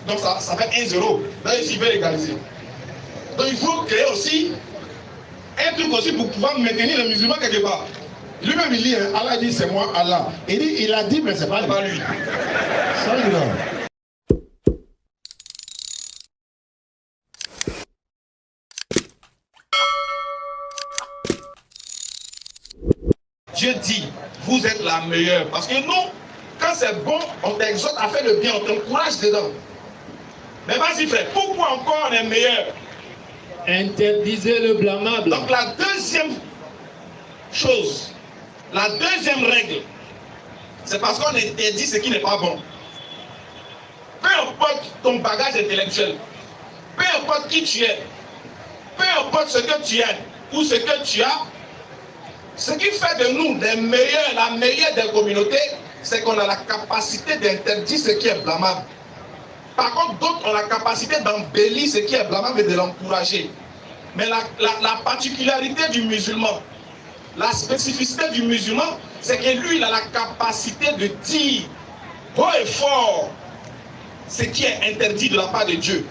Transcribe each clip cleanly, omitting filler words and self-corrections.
Donc ça fait 1-0. Donc il veut égaliser. Donc il faut créer aussi un truc aussi pour pouvoir maintenir les musulmans quelque part. Lui-même il dit, Allah dit c'est moi Allah. Il a dit mais c'est pas lui. Ça il a. Dieu dit, vous êtes la meilleure. Parce que nous, quand c'est bon, on t'exhorte à faire le bien, on t'encourage dedans. Mais vas-y frère, pourquoi encore on est meilleur? Interdisez le blâmable. Donc la deuxième chose, la deuxième règle, c'est parce qu'on interdit ce qui n'est pas bon. Peu importe ton bagage intellectuel, peu importe qui tu es, peu importe ce que tu es ou ce que tu as, ce qui fait de nous les meilleurs, la meilleure des communautés, c'est qu'on a la capacité d'interdire ce qui est blâmable. Par contre, d'autres ont la capacité d'embellir ce qui est blâmable et de l'encourager. Mais la particularité du musulman, la spécificité du musulman, c'est que lui, il a la capacité de dire haut et fort ce qui est interdit de la part de Dieu.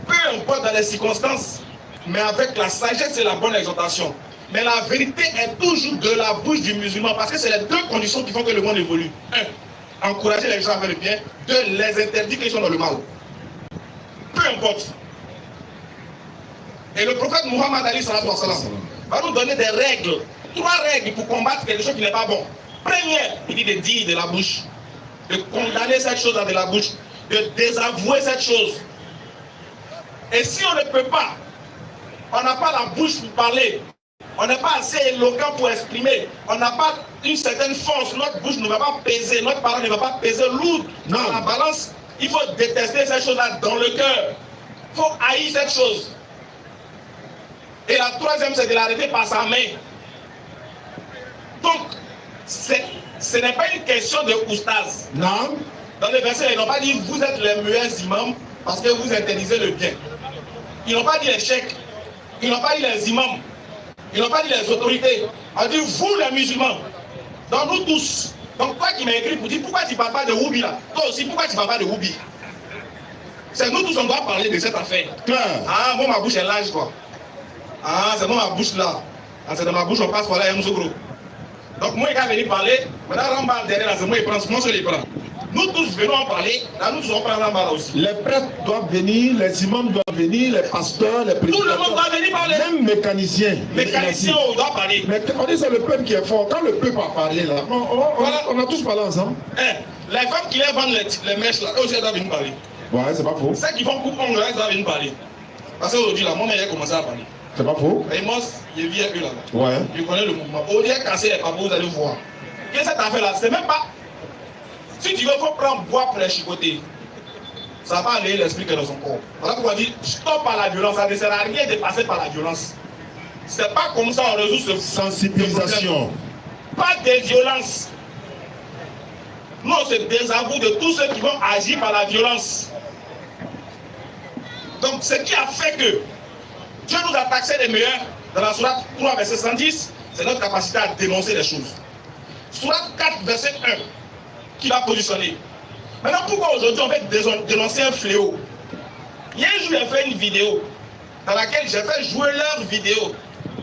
Peu importe dans les circonstances, mais avec la sagesse et la bonne exhortation. Mais la vérité est toujours de la bouche du musulman, parce que c'est les deux conditions qui font que le monde évolue. 1. Encourager les gens à faire le bien. 2. Les interdire qu'ils sont dans le mal. Peu importe. Et le prophète Muhammad Ali va nous donner des règles. 3 règles pour combattre quelque chose qui n'est pas bon. Première, il dit de dire de la bouche. De condamner cette chose de la bouche. De désavouer cette chose. Et si on ne peut pas, on n'a pas la bouche pour parler, on n'est pas assez éloquent pour exprimer, on n'a pas une certaine force, notre bouche ne va pas peser, notre parole ne va pas peser lourd dans la balance, il faut détester cette chose-là dans le cœur. Il faut haïr cette chose. Et la troisième, c'est de l'arrêter par sa main. Donc, ce n'est pas une question de oustaz. Non. Dans le verset, ils n'ont pas dit vous êtes les meilleurs imams parce que vous interdisez le bien. Ils n'ont pas dit les chèques. Ils n'ont pas dit les imams. Ils n'ont pas dit les autorités. Ils ont dit vous les musulmans. Donc nous tous. Donc toi qui m'as écrit pour dire pourquoi tu ne parles pas de Woubi là? Toi aussi, pourquoi tu ne parles pas de Woubi? C'est nous tous on doit parler de cette affaire. Ah, moi ma bouche est large quoi. Ah, c'est dans ma bouche là. Ah, c'est dans ma bouche on passe par là et nous gros. Donc moi il va venir parler. Maintenant Rambal derrière là, c'est moi il prend. Moi je les prends. Nous tous venons en parler, là nous allons prendre Rambal là aussi. Les prêtres doivent venir, les imams doivent venir, les pasteurs, les présidents. Tout le monde doit venir parler. Même mécaniciens. Mécaniciens, on doit parler. Mais on dit c'est le peuple qui est fort. Quand le peuple a parlé là, on a tous parlé ensemble. Les femmes qui les vendent les mèches là, eux aussi elles doivent venir parler. Ouais, c'est pas faux. Ceux qui font coupe ongle là, elles doivent venir parler. Parce qu'aujourd'hui là, mon mère a commencé à parler. C'est pas faux. Et moi, je vis un peu là-bas. Ouais. Je connais le mouvement. Au lieu de casser les papas, vous allez voir. Qu'est-ce que cette affaire là? C'est même pas. Si tu veux, il faut prendre bois pour les chicoter. Ça va aller l'esprit que dans son corps. Voilà pourquoi on dit stop à la violence. Ça ne sert à rien de passer par la violence. C'est pas comme ça on résout ce sensibilisation. Pas de violence. Nous on se désavoue de tous ceux qui vont agir par la violence. Donc ce qui a fait que Dieu nous a taxé les meilleurs dans la sourate 3 verset 110, c'est notre capacité à dénoncer les choses. Sourate 4 verset 1 qui va positionner. Maintenant pourquoi aujourd'hui on va dénoncer un fléau? Il y a un jour j'ai fait une vidéo dans laquelle j'ai fait jouer leur vidéo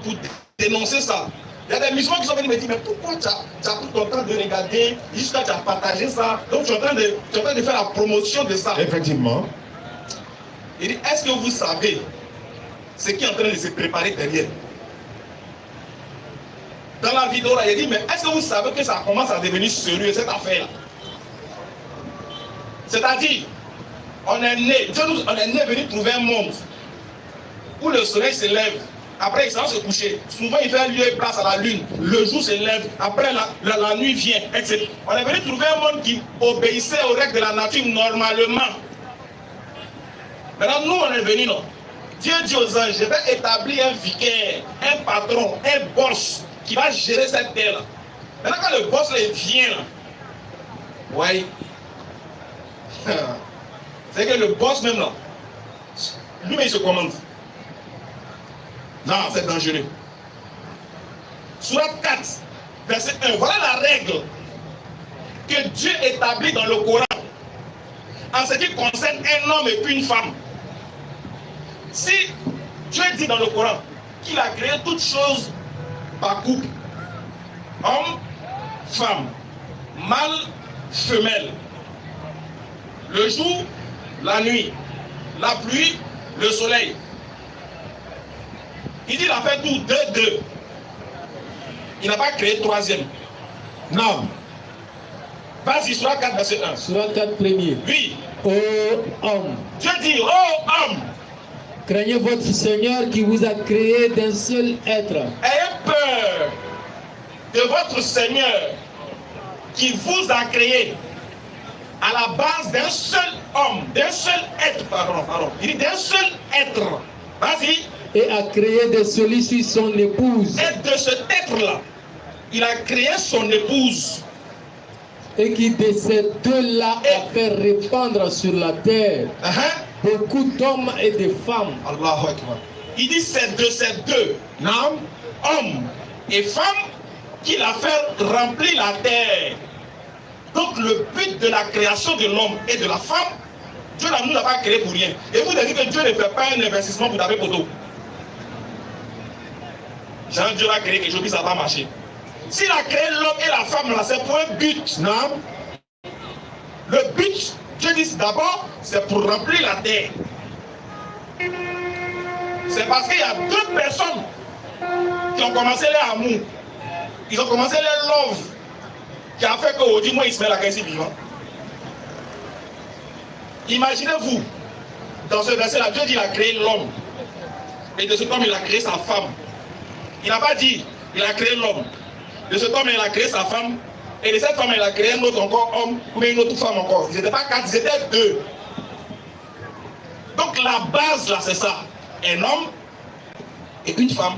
pour dénoncer ça. Il y a des musulmans qui sont venus me dire mais pourquoi tu as pris ton temps de regarder jusqu'à tu as partagé ça, donc tu es en train de faire la promotion de ça. Effectivement. Il dit est-ce que vous savez ce qui est en train de se préparer derrière? Dans la vidéo là, il dit mais est-ce que vous savez que ça commence à devenir sérieux cette affaire là? C'est-à-dire, on est né venu trouver un monde où le soleil se lève, après il s'en va se coucher. Souvent il fait lieu et place à la lune, le jour se lève, après la nuit vient, etc. On est venu trouver un monde qui obéissait aux règles de la nature normalement. Maintenant nous on est venus, non. Dieu dit aux anges, je vais établir un vicaire, un patron, un boss qui va gérer cette terre là. Maintenant quand le boss là il vient là, ouais. C'est que le boss même là, lui-même il se commande. Non, c'est dangereux. Sourate 4, verset 1. Voilà la règle que Dieu établit dans le Coran. en ce qui concerne un homme et puis une femme. Si Dieu dit dans le Coran qu'il a créé toutes choses par couple, homme, femme, mâle, femelle, le jour, la nuit, la pluie, le soleil. Il dit qu'il a fait tout deux. Il n'a pas créé troisième. Non. Vas-y, Surah 4, verset 1. Surah 4 premier. Oui. Ô homme, Dieu dit, oh homme, craignez votre Seigneur qui vous a créé d'un seul être. ayez peur de votre Seigneur qui vous a créé à la base d'un seul homme, d'un seul être, pardon. Il dit d'un seul être. Vas-y. Et a créé de celui-ci son épouse. Et de cet être-là, il a créé son épouse. Et qui de ces deux-là a fait répandre sur la terre beaucoup d'hommes et de femmes. Allahu Akbar. Il dit c'est de ces deux, hommes et femmes, qu'il a fait remplir la terre. Donc le but de la création de l'homme et de la femme, Dieu ne nous a pas créé pour rien. Et vous dites que Dieu ne fait pas un investissement pour taper poteau. Jean, Dieu a créé quelque chose, puis ça va marcher. S'il a créé l'homme et la femme, là, c'est pour un but. Non. Le but, Dieu dit d'abord, c'est pour remplir la terre. C'est parce qu'il y a deux personnes qui ont commencé leur amour. Ils ont commencé leur love. Qui a fait qu'aujourd'hui, moi, ils se mettent la caisse vivant. Imaginez-vous, dans ce verset-là, Dieu dit qu'il a créé l'homme. Et de cet homme, il a créé sa femme. Il n'a pas dit, il a créé l'homme. De cet homme, il a créé sa femme. Et de cette femme, il a créé un autre encore homme, ou une autre femme encore. Ils n'étaient pas quatre, ils étaient deux. Donc la base, là, c'est ça. Un homme et une femme.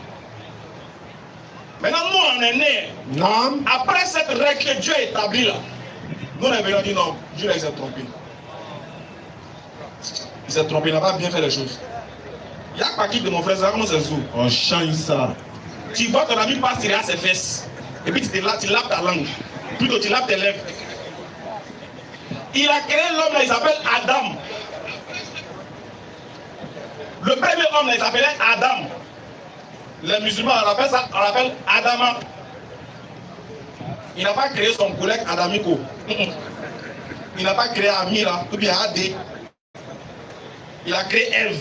Maintenant, nous, on est nés. Non. Après cette règle que Dieu a établie, là, nous, on est venu dire non, Dieu là, il s'est trompé. Il s'est trompé, il n'a pas bien fait les choses. Il y a pas qui de mon frère, ça comment c'est ça? On change ça. Tu vois ton ami passe tirer à ses fesses. Et puis tu lapes ta langue. Plutôt tu lapes tes lèvres. Il a créé l'homme là, il s'appelle Adam. Le premier homme là, il s'appelait Adam. Les musulmans, on appelle ça, on l'appelle Adama. Il n'a pas créé son collègue Adamico. Il n'a pas créé Amira, ou bien Adé. Il a créé Ève.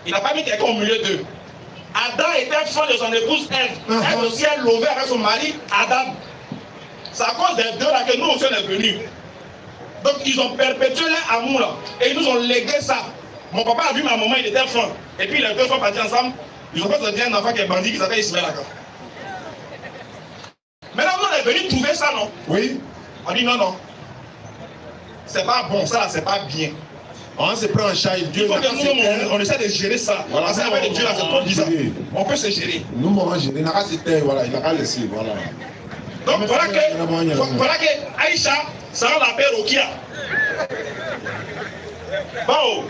Il n'a pas mis quelqu'un au milieu d'eux. Adam était fan de son épouse Ève. Elle aussi, elle lovait avec son mari Adam. C'est à cause des deux là que nous aussi on est venus. Donc ils ont perpétué leur amour là. Et ils nous ont légué ça. Mon papa a vu ma maman, il était fan. Et puis les deux sont partis ensemble. Ils ont fait sortir un enfant qui est bandit qui s'appelle Ismaël Aka. Maintenant nous on est venus trouver ça, non? Oui. On dit non. C'est pas bon, ça là, c'est pas bien. On se prend en charge. Dieu, il faut que nous, on essaie de gérer ça. Voilà, parce qu'avec Dieu là, c'est trop bizarre. On peut se gérer. Nous, on va gérer. Il n'a qu'à laisser. Voilà. Donc voilà que Aïcha, ça on l'appelle Rokia. Bon,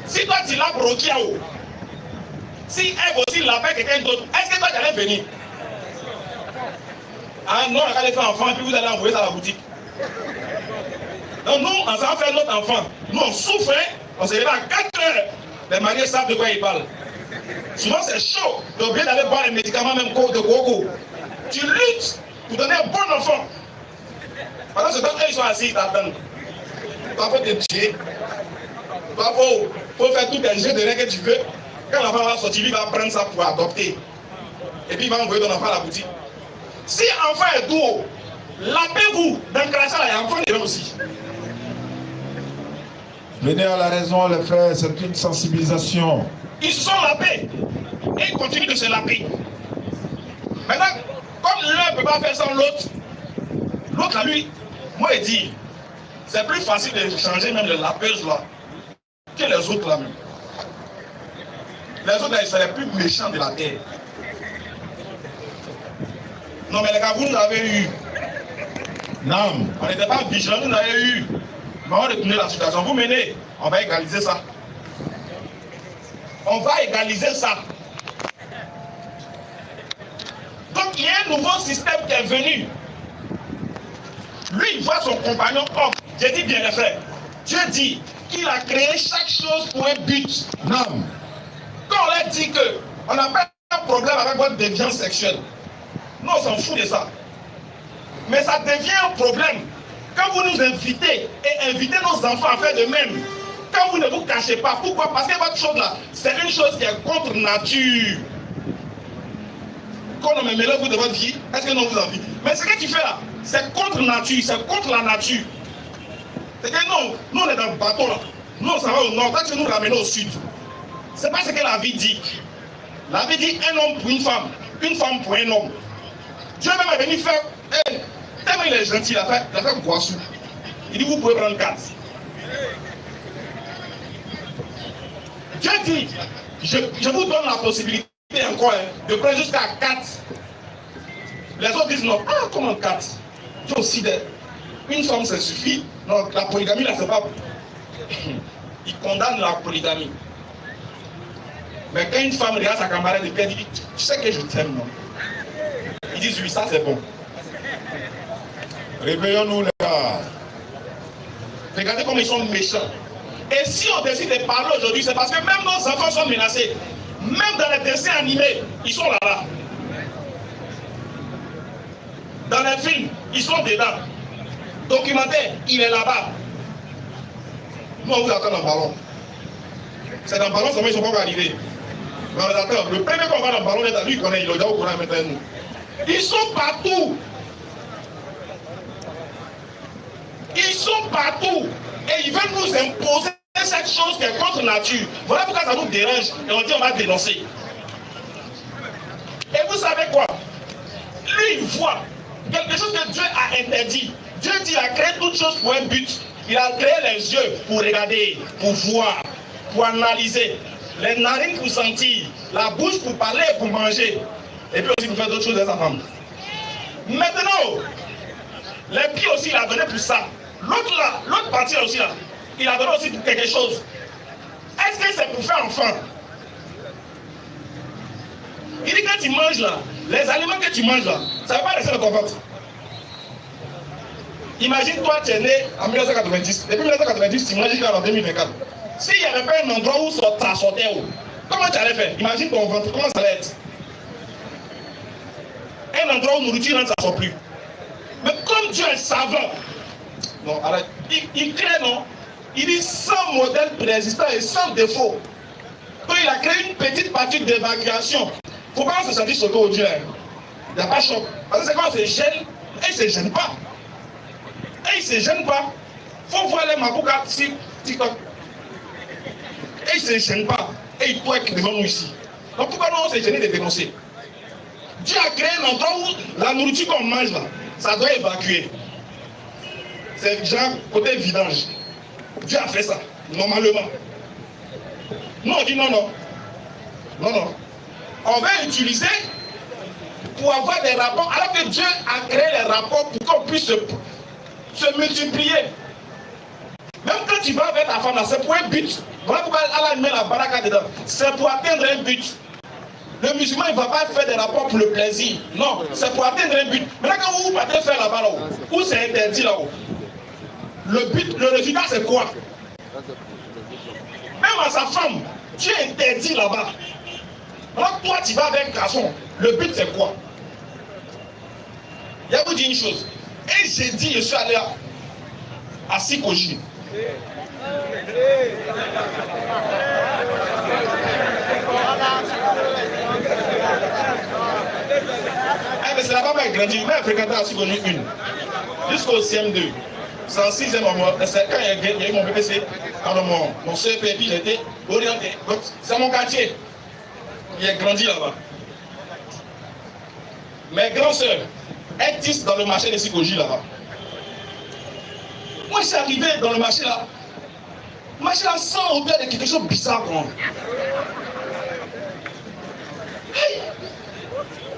si toi tu l'appelles Rokia, si Ève aussi l'appelle quelqu'un d'autre, est-ce que toi tu allais venir? Ah non, on allait faire enfant, puis vous allez envoyer ça à la boutique. Donc nous, on s'en fait notre enfant. Nous, on souffre, on se lève à 4 heures. Les mariés savent de quoi ils parlent. Souvent, c'est chaud. Tu es obligé d'aller boire les médicaments, même de coco. Tu luttes pour donner un bon enfant. Pendant ce temps, eux, ils sont assis, ils t'attendent. Toi, il faut te tuer. Toi, il faut faire tous les jeux de règles que tu veux. Quand l'enfant va sortir, il va prendre ça pour adopter. Et puis, il va envoyer ton enfant à la boutique. Si l'enfant est doux, lapez-vous. Dans le crachat, il y a un enfant qui est aussi. Venez à la raison, les frères, c'est une sensibilisation. Ils se sont lapés. Et ils continuent de se laper. Maintenant, comme l'un ne peut pas faire sans l'autre, l'autre à lui, moi il dit, c'est plus facile de changer même les lapeuses là, que les autres là même. Les autres là, ils sont les plus méchants de la terre. Non mais les gars, vous nous avez eu. Non. On n'était pas vigilants, nous l'avons eu. Mais on va retourner la situation. Vous menez, on va égaliser ça. On va égaliser ça. Donc il y a un nouveau système qui est venu. Lui, il voit son compagnon homme. J'ai dit bien les frères. Dieu dit qu'il a créé chaque chose pour un but. Non. Quand on leur dit qu'on n'a pas un problème avec votre déviance sexuelle, nous on s'en fout de ça. Mais ça devient un problème quand vous nous invitez et invitez nos enfants à faire de même. Quand vous ne vous cachez pas. Pourquoi? Parce que votre chose là, c'est une chose qui est contre nature. Quand on me mêle vous de votre vie, est-ce que non vous envie? Mais ce que tu fais là, c'est contre nature, c'est contre la nature. C'est que non, nous on est dans le bateau là. Nous on s'en va au nord, toi tu nous ramènes au sud. C'est pas ce que la vie dit. La vie dit un homme pour une femme pour un homme. Dieu même est venu faire, tellement il est gentil, il a fait Guassou. Il dit vous pouvez prendre 4. Dieu dit, je vous donne la possibilité encore de prendre jusqu'à 4. Les autres disent non, ah comment 4? Dieu aussi, une femme ça suffit. Non, la polygamie là c'est pas... Il condamne la polygamie. Mais quand une femme regarde sa camarade et puis elle dit, tu sais que je t'aime, non? Ils disent oui, ça c'est bon. Réveillons-nous les gars. Regardez comme ils sont méchants. Et si on décide de parler aujourd'hui, c'est parce que même nos enfants sont menacés. Même dans les dessins animés, ils sont là-bas. Dans les films, ils sont dedans. Documentaire, il est là-bas. Nous, on vous attend dans le ballon. C'est dans le ballon seulement ils ne sont pas arrivés. Mais on les attend. Le premier qu'on va dans le ballon, est à lui, il connaît, il est déjà au courant maintenant. Ils sont partout. Ils sont partout. Et ils veulent nous imposer cette chose qui est contre nature. Voilà pourquoi ça nous dérange. Et on dit on va dénoncer. Et vous savez quoi? Lui, il voit quelque chose que Dieu a interdit. Dieu dit qu'il a créé toute chose pour un but. Il a créé les yeux pour regarder, pour voir, pour analyser. Les narines pour sentir, la bouche pour parler et pour manger. Et puis aussi pour faire d'autres choses à sa femme. Maintenant, les pieds aussi, il a donné pour ça. L'autre là, l'autre partie là aussi là, il a donné aussi pour quelque chose. Est-ce que c'est pour faire enfant? Il dit que tu manges là, les aliments que tu manges là, ça ne va pas rester dans ton ventre. Imagine toi, tu es né en 1990. Depuis 1990, tu manges jusqu'en 2024. S'il n'y avait pas un endroit où ça sortait, comment tu allais faire? Imagine ton ventre, comment ça allait être? Un endroit où nourriture ne sort plus. Mais comme Dieu est savant, non, arrête. Il crée, non? Il dit sans modèle préexistant et sans défaut. Donc il a créé une petite partie d'évacuation. Il ne faut pas se sentir choqué au Dieu. Il n'y a pas de choc. Parce que c'est quand on se gêne, et il ne se gêne pas. Et il ne se gêne pas. Il faut voir les maboukas sur TikTok. Et il ne se gêne pas. Et il twerk devant nous ici. Donc pourquoi nous on s'est gêné de dénoncer? Dieu a créé un endroit où la nourriture qu'on mange là, ça doit évacuer. C'est genre côté vidange. Dieu a fait ça, normalement. Nous on dit non, non. Non, non. On va utiliser pour avoir des rapports, alors que Dieu a créé les rapports pour qu'on puisse se multiplier. Même quand tu vas avec ta femme là, c'est pour un but. Voilà pourquoi Allah met la baraka dedans. C'est pour atteindre un but. Le musulman, il ne va pas faire des rapports pour le plaisir. Non, c'est pour atteindre un but. Maintenant, quand vous partez faire là-bas, là-haut, où c'est interdit là-haut, le but, le résultat, c'est quoi? Même à sa femme, Dieu interdit là-bas. Alors toi, tu vas avec un garçon. Le but, c'est quoi? Il va vous dire une chose. Et j'ai dit, je suis allé à Sikoji. Mais c'est là-bas que j'ai grandi. Mais fréquenté à Sikoji 1. Jusqu'au CM2. C'est en 6e mois. C'est quand il y a eu mon BPC. Quand mon CEP, puis j'étais orienté. Donc, c'est mon quartier. Il a grandi là-bas. Mes grands sœurs, elles tissent dans le marché de Sikoji là-bas. Moi, je suis arrivé dans le marché là. Le marché là sent odeur de quelque chose de bizarre. Hey!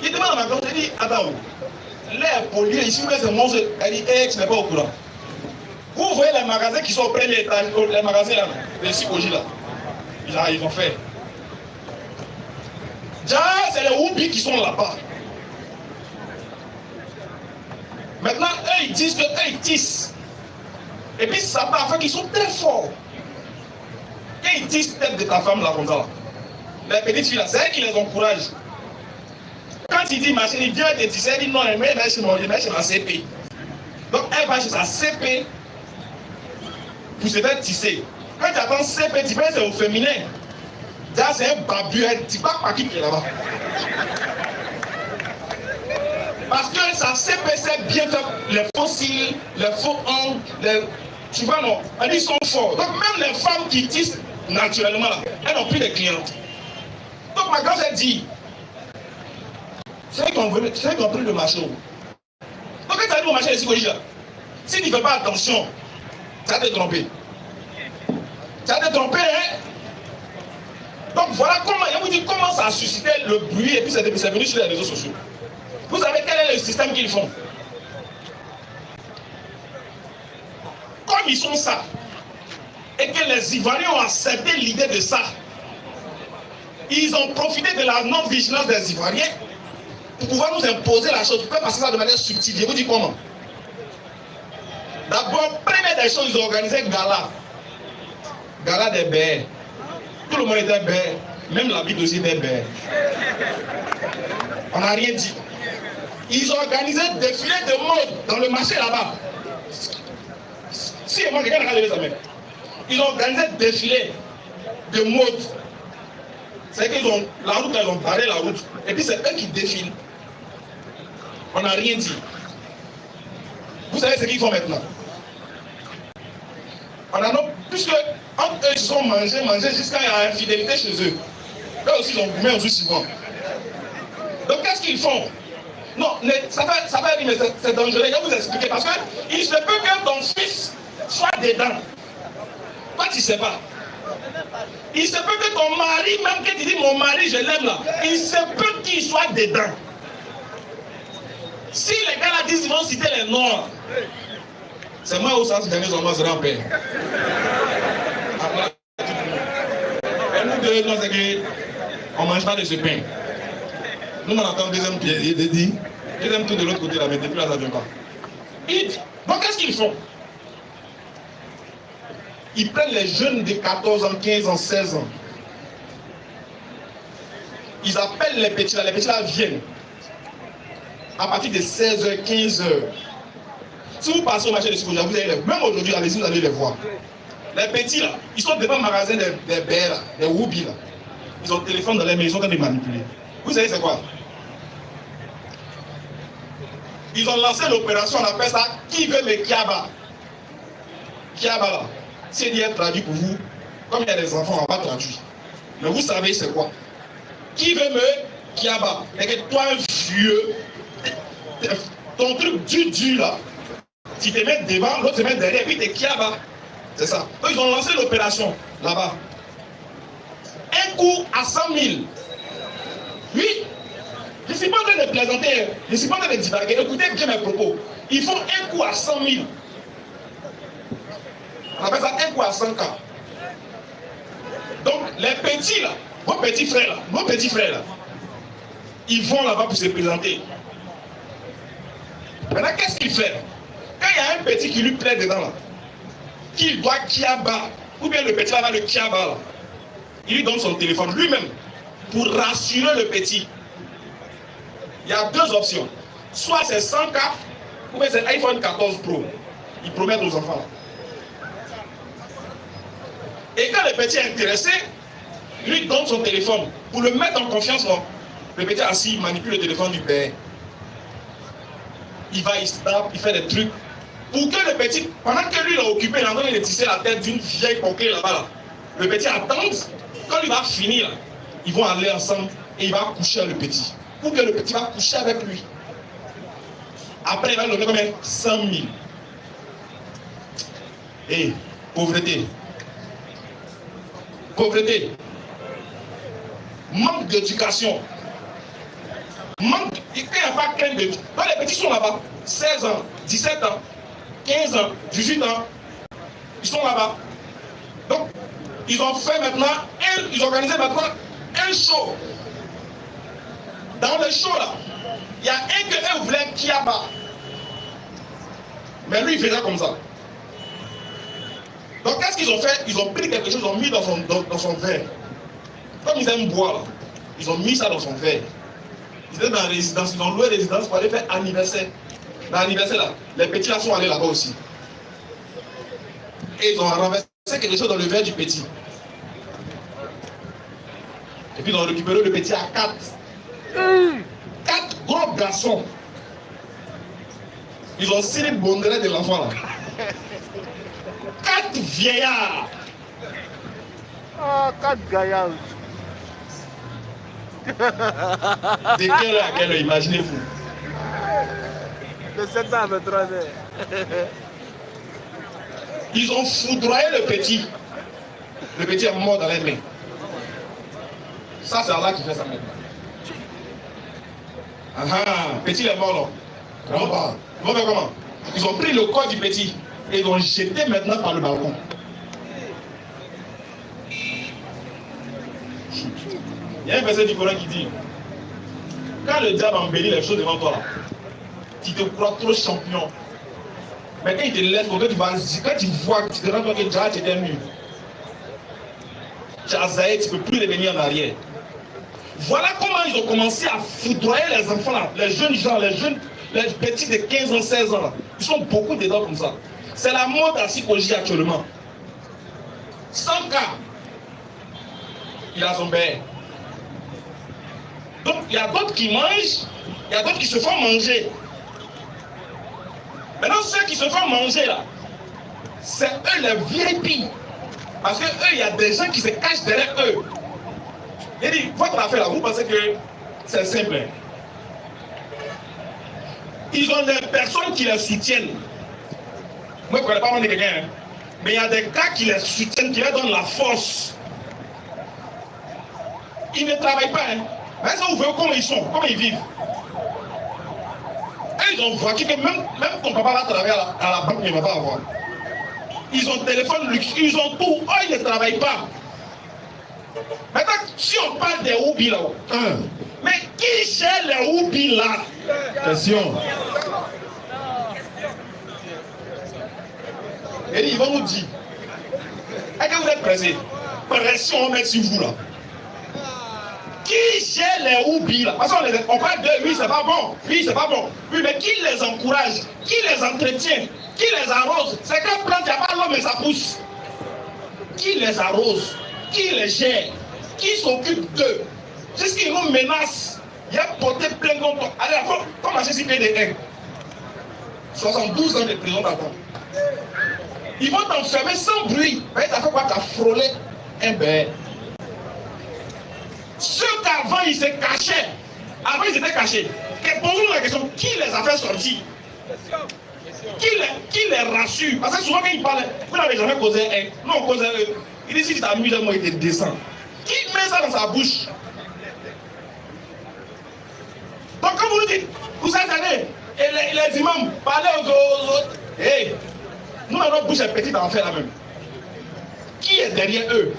Il demande à ma grande, il dit, attends, l'air pollué ici, mais c'est monstre. Elle dit, hey, tu n'es pas au courant. Vous voyez les magasins qui sont au premier étage, les magasins là, de Sikoji là. Ils ont fait. Déjà, c'est les Woubi qui sont là-bas. Maintenant, eux, ils disent que eux, ils tissent. Et puis ça part fait qu'ils sont très forts. Quand ils disent tête de ta femme là comme ça, là, les petites filles là, c'est elles qui les encouragent. Quand il dit ma chérie, viens te tisser, elle dit non, elle va chez ma CP. Donc elle va chez sa CP pour se faire tisser. Quand tu attends CP, tu penses c'est au féminin. Là c'est un babu, tu ne sais pas qui est là-bas. Parce que sa CP sait bien faire les faux cils, les faux ongles, tu vois non, elles sont forts. Donc même les femmes qui tissent naturellement, là, elles n'ont plus de clientes. Donc ma grand elle dit, c'est qu'on ont pris le marché. Donc quand tu arrives au marché de psychologie là, si tu ne fais pas attention, ça va te tromper. Ça va te tromper, hein? Donc voilà comment, je vous dis comment ça a suscité le bruit et puis c'est venu sur les réseaux sociaux. Vous savez quel est le système qu'ils font? Comme ils sont ça, et que les Ivoiriens ont accepté l'idée de ça, ils ont profité de la non-vigilance des Ivoiriens pour pouvoir nous imposer la chose. Vous pouvez passer ça de manière subtile. Je vous dis comment. D'abord, première des choses, ils ont organisé gala. Gala des bêtes. Tout le monde était bête. Même la Bible aussi était bête. On n'a rien dit. Ils ont organisé des défilé de mode dans le marché là-bas. Si moi, quelqu'un n'a pas levé sa main. Ils ont organisé des défilés de mode. C'est qu'ils ont la route, ils ont barré la route. Et puis c'est eux qui défilent. On n'a rien dit. Vous savez ce qu'ils font maintenant? On a non, puisque entre eux, ils se sont mangés jusqu'à il y a infidélité chez eux. Eux aussi, ils ont goumé aussi souvent. Donc qu'est-ce qu'ils font? Non, ça va dire, mais c'est dangereux. Je vais vous expliquer. Parce qu'il se peut que ton fils soit dedans. Toi, tu ne sais pas. Il se peut que ton mari, même que tu dis mon mari, je l'aime là, il se peut qu'il soit dedans. Si les gars là disent, ils vont citer les noms, c'est moi où ça se gagne, on sera en paix. Et nous deux, non, c'est qu'on ne mange pas de ce pain. Nous, on attend le deuxième tour. Il dit, deuxième tour de l'autre côté là, mais depuis là, ça ne vient pas. Donc, qu'est-ce qu'ils font? Ils prennent les jeunes de 14 ans, 15 ans, 16 ans. Ils appellent les petits là viennent. À partir de 16h, 15h. Si vous passez au marché de psychologie, vous allez les voir. Même aujourd'hui, allez-y, vous allez les voir. Les petits là, ils sont devant le magasin des baies là, des whoopis là. Ils ont le téléphone dans les mains, ils sont en train de manipuler. Vous savez c'est quoi? Ils ont lancé l'opération, on appelle ça Qui veut me Kiaba? Kiaba là. C'est bien traduit pour vous. Comme il y a des enfants, on va pas traduire. Mais vous savez c'est quoi? Qui veut me Kiaba? Et que toi, un vieux, ton truc dur là, tu te mets devant, l'autre se met derrière, et puis t'es Kiaba. C'est ça. Donc ils ont lancé l'opération là-bas. Un coup à 100 000. Oui. Je ne suis pas en train de plaisanter, je ne suis pas en train de divaguer. Écoutez bien mes propos. Ils font un coup à 100 000. On appelle ça un coup à 100 cas. Donc les petits là, vos petits frères là, ils vont là-bas pour se présenter. Maintenant, qu'est-ce qu'il fait? Quand il y a un petit qui lui plaît dedans là, qu'il doit Kiaba, ou bien le petit là va le Kiaba là, il lui donne son téléphone lui-même pour rassurer le petit. Il y a deux options. Soit c'est 100K, ou bien c'est iPhone 14 Pro. Ils promettent aux enfants là. Et quand le petit est intéressé, il lui donne son téléphone pour le mettre en confiance. Non. Le petit assis, il manipule le téléphone du père. Il va, il se tape, il fait des trucs. Pour que le petit, pendant que lui il est occupé, il est en train de tisser la tête d'une vieille coquille là-bas. Là. Le petit attend, quand il va finir, là, ils vont aller ensemble et il va coucher avec le petit. Ou que le petit va coucher avec lui. Après, il va lui donner combien? 100 000. Et pauvreté. Pauvreté. Manque d'éducation. Manque. Il n'y a pas qu'un de. Quand les petits sont là-bas, 16 ans, 17 ans, 15 ans, 18 ans, ils sont là-bas. Donc, ils ont fait maintenant, ils ont organisé maintenant un show. Dans le show là, il y a un que eux voulaient Kiaba. Mais lui, il faisait comme ça. Donc qu'est-ce qu'ils ont fait? Ils ont pris quelque chose, ils ont mis dans son verre. Comme ils aiment boire, là, ils ont mis ça dans son verre. Ils étaient dans la résidence, ils ont loué la résidence pour aller faire anniversaire. Dans l'anniversaire là, les petits là sont allés là-bas aussi. Et ils ont renversé quelque chose dans le verre du petit. Et puis ils ont récupéré le petit à 4. 4 gros garçons. Ils ont scellé le bonnet de l'enfant là. 4 vieillards. Ah, 4 gaillards. De quelle heure à quelle heure, imaginez-vous? De 7 ans à 23 heures. Ils ont foudroyé le petit. Le petit est mort dans les mains. Ça, c'est Allah qui fait ça maintenant. Ah ah, petit est mort là. Ils vont faire comment? Ils ont pris le corps du petit et ils l'ont jeté maintenant par le balcon. Il y a un verset du Coran qui dit, quand le diable embellit les choses devant toi là, tu te crois trop champion. Mais quand il te laisse, quand tu vois, tu te rends compte que déjà tu es nul. Tu as zaï, tu ne peux plus revenir en arrière. Voilà comment ils ont commencé à foudroyer les enfants là, les jeunes gens, les petits de 15 ans, 16 ans là. Ils sont beaucoup dedans comme ça. C'est la mode à psychologie actuellement. 100 cas, il a son père. Donc il y a d'autres qui mangent, il y a d'autres qui se font manger. Maintenant ceux qui se font manger là, c'est eux les VIP. Parce que eux, il y a des gens qui se cachent derrière eux. Il dit, votre affaire là, vous pensez que c'est simple. Hein? Ils ont des personnes qui les soutiennent. Moi, je ne connais pas de quelqu'un, hein? Mais il y a des gars qui les soutiennent, qui leur donnent la force. Ils ne travaillent pas. Hein? Mais ça, vous voyez comment ils sont, comment ils vivent. Et ils ont voiture que même ton papa va travailler à la banque, il ne va pas avoir. Ils ont téléphone luxe, ils ont tout. Oh, ils ne travaillent pas. Maintenant, si on parle des Oubi là, mais qui gère les Oubi là? Question. Et ils vont nous dire, est-ce que vous êtes pressés? Pression, on met sur vous là. Qui gère les Oubi là? Parce qu'on parle de oui, c'est pas bon, oui, c'est pas bon. Oui, mais qui les encourage? Qui les entretient? Qui les arrose? C'est qu'un plante, il n'y a pas l'homme mais ça pousse. Qui les arrose? Qui les gère? Qui s'occupe d'eux? Jusqu'ils nous menacent. Il y a porté plein contre. Allez, comme à CCPD1. 72 ans de prison d'avant. Ils vont t'enfermer sans bruit. Mais t'as fait quoi? T'as frôlé un bé. Ceux qu'avant ils se cachaient. Avant ils étaient cachés. Posons-nous la question, qui les a fait sortir? Qui les rassure? Parce que souvent quand ils parlent, vous n'avez jamais causé un. Non, on cause un. Il dit si tu t'amuses, moi il te descend. Qui met ça dans sa bouche? Donc quand vous nous dites, vous êtes allés, et les imams parlez aux autres, hey, nous notre bouche est petite à en faire la même. Qui est derrière eux?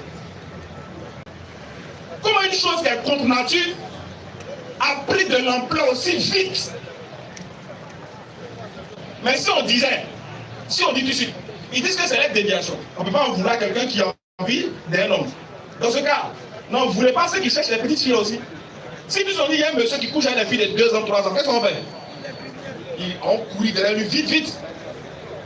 Comment une chose qui est contre nature a pris de l'ampleur aussi vite? Mais si on disait, si on dit tout de suite, ils disent que c'est la déviation. On ne peut pas en vouloir quelqu'un qui a envie d'un homme. Dans ce cas, non, vous ne voulez pas ceux qui cherchent les petites filles aussi. Si nous on dit, il y a un monsieur qui couche avec des filles de 2 ans, 3 ans, qu'est-ce qu'on fait? Ils ont couru derrière lui vite, vite.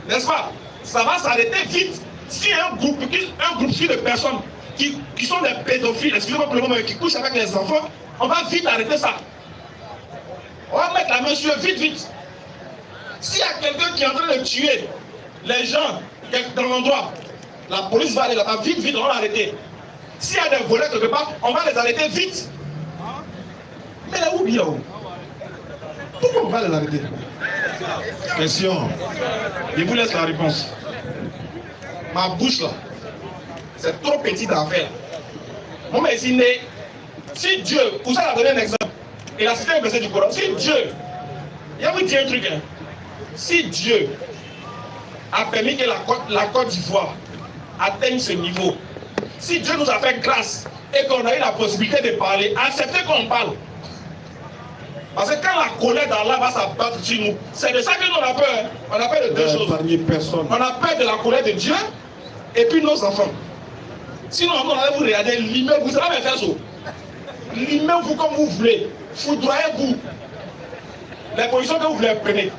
N'est-ce pas? Ça va s'arrêter vite. Si un groupe de personnes qui sont des pédophiles, excusez-moi pour le moment, qui couchent avec les enfants, on va vite arrêter ça. On va mettre la main sur eux, vite, vite. S'il y a quelqu'un qui est en train de tuer les gens dans l'endroit, la police va aller là-bas, vite, vite, on va l'arrêter. S'il y a des volets quelque part, on va les arrêter vite. Mais là où bien où? Pourquoi on va les arrêter? Question. Je vous laisse la réponse. Ma bouche là, c'est trop petite à faire. Moi, mais si Dieu, pour ça, il a donné un exemple. Il a cité un verset du Coran. Si Dieu, il va vous dire un truc, hein. Si Dieu a permis que la Côte d'Ivoire atteigne ce niveau, si Dieu nous a fait grâce et qu'on a eu la possibilité de parler, acceptez qu'on parle. Parce que quand la colère d'Allah va s'abattre sur nous, c'est de ça que nous on a peur. Hein. On a peur de deux choses. Personne. On a peur de la colère de Dieu et puis nos enfants. Sinon, on allait vous regarder, limer vous, ça va me faire ça. Limer vous comme vous voulez, foudroyez-vous. Les positions que vous voulez prenez.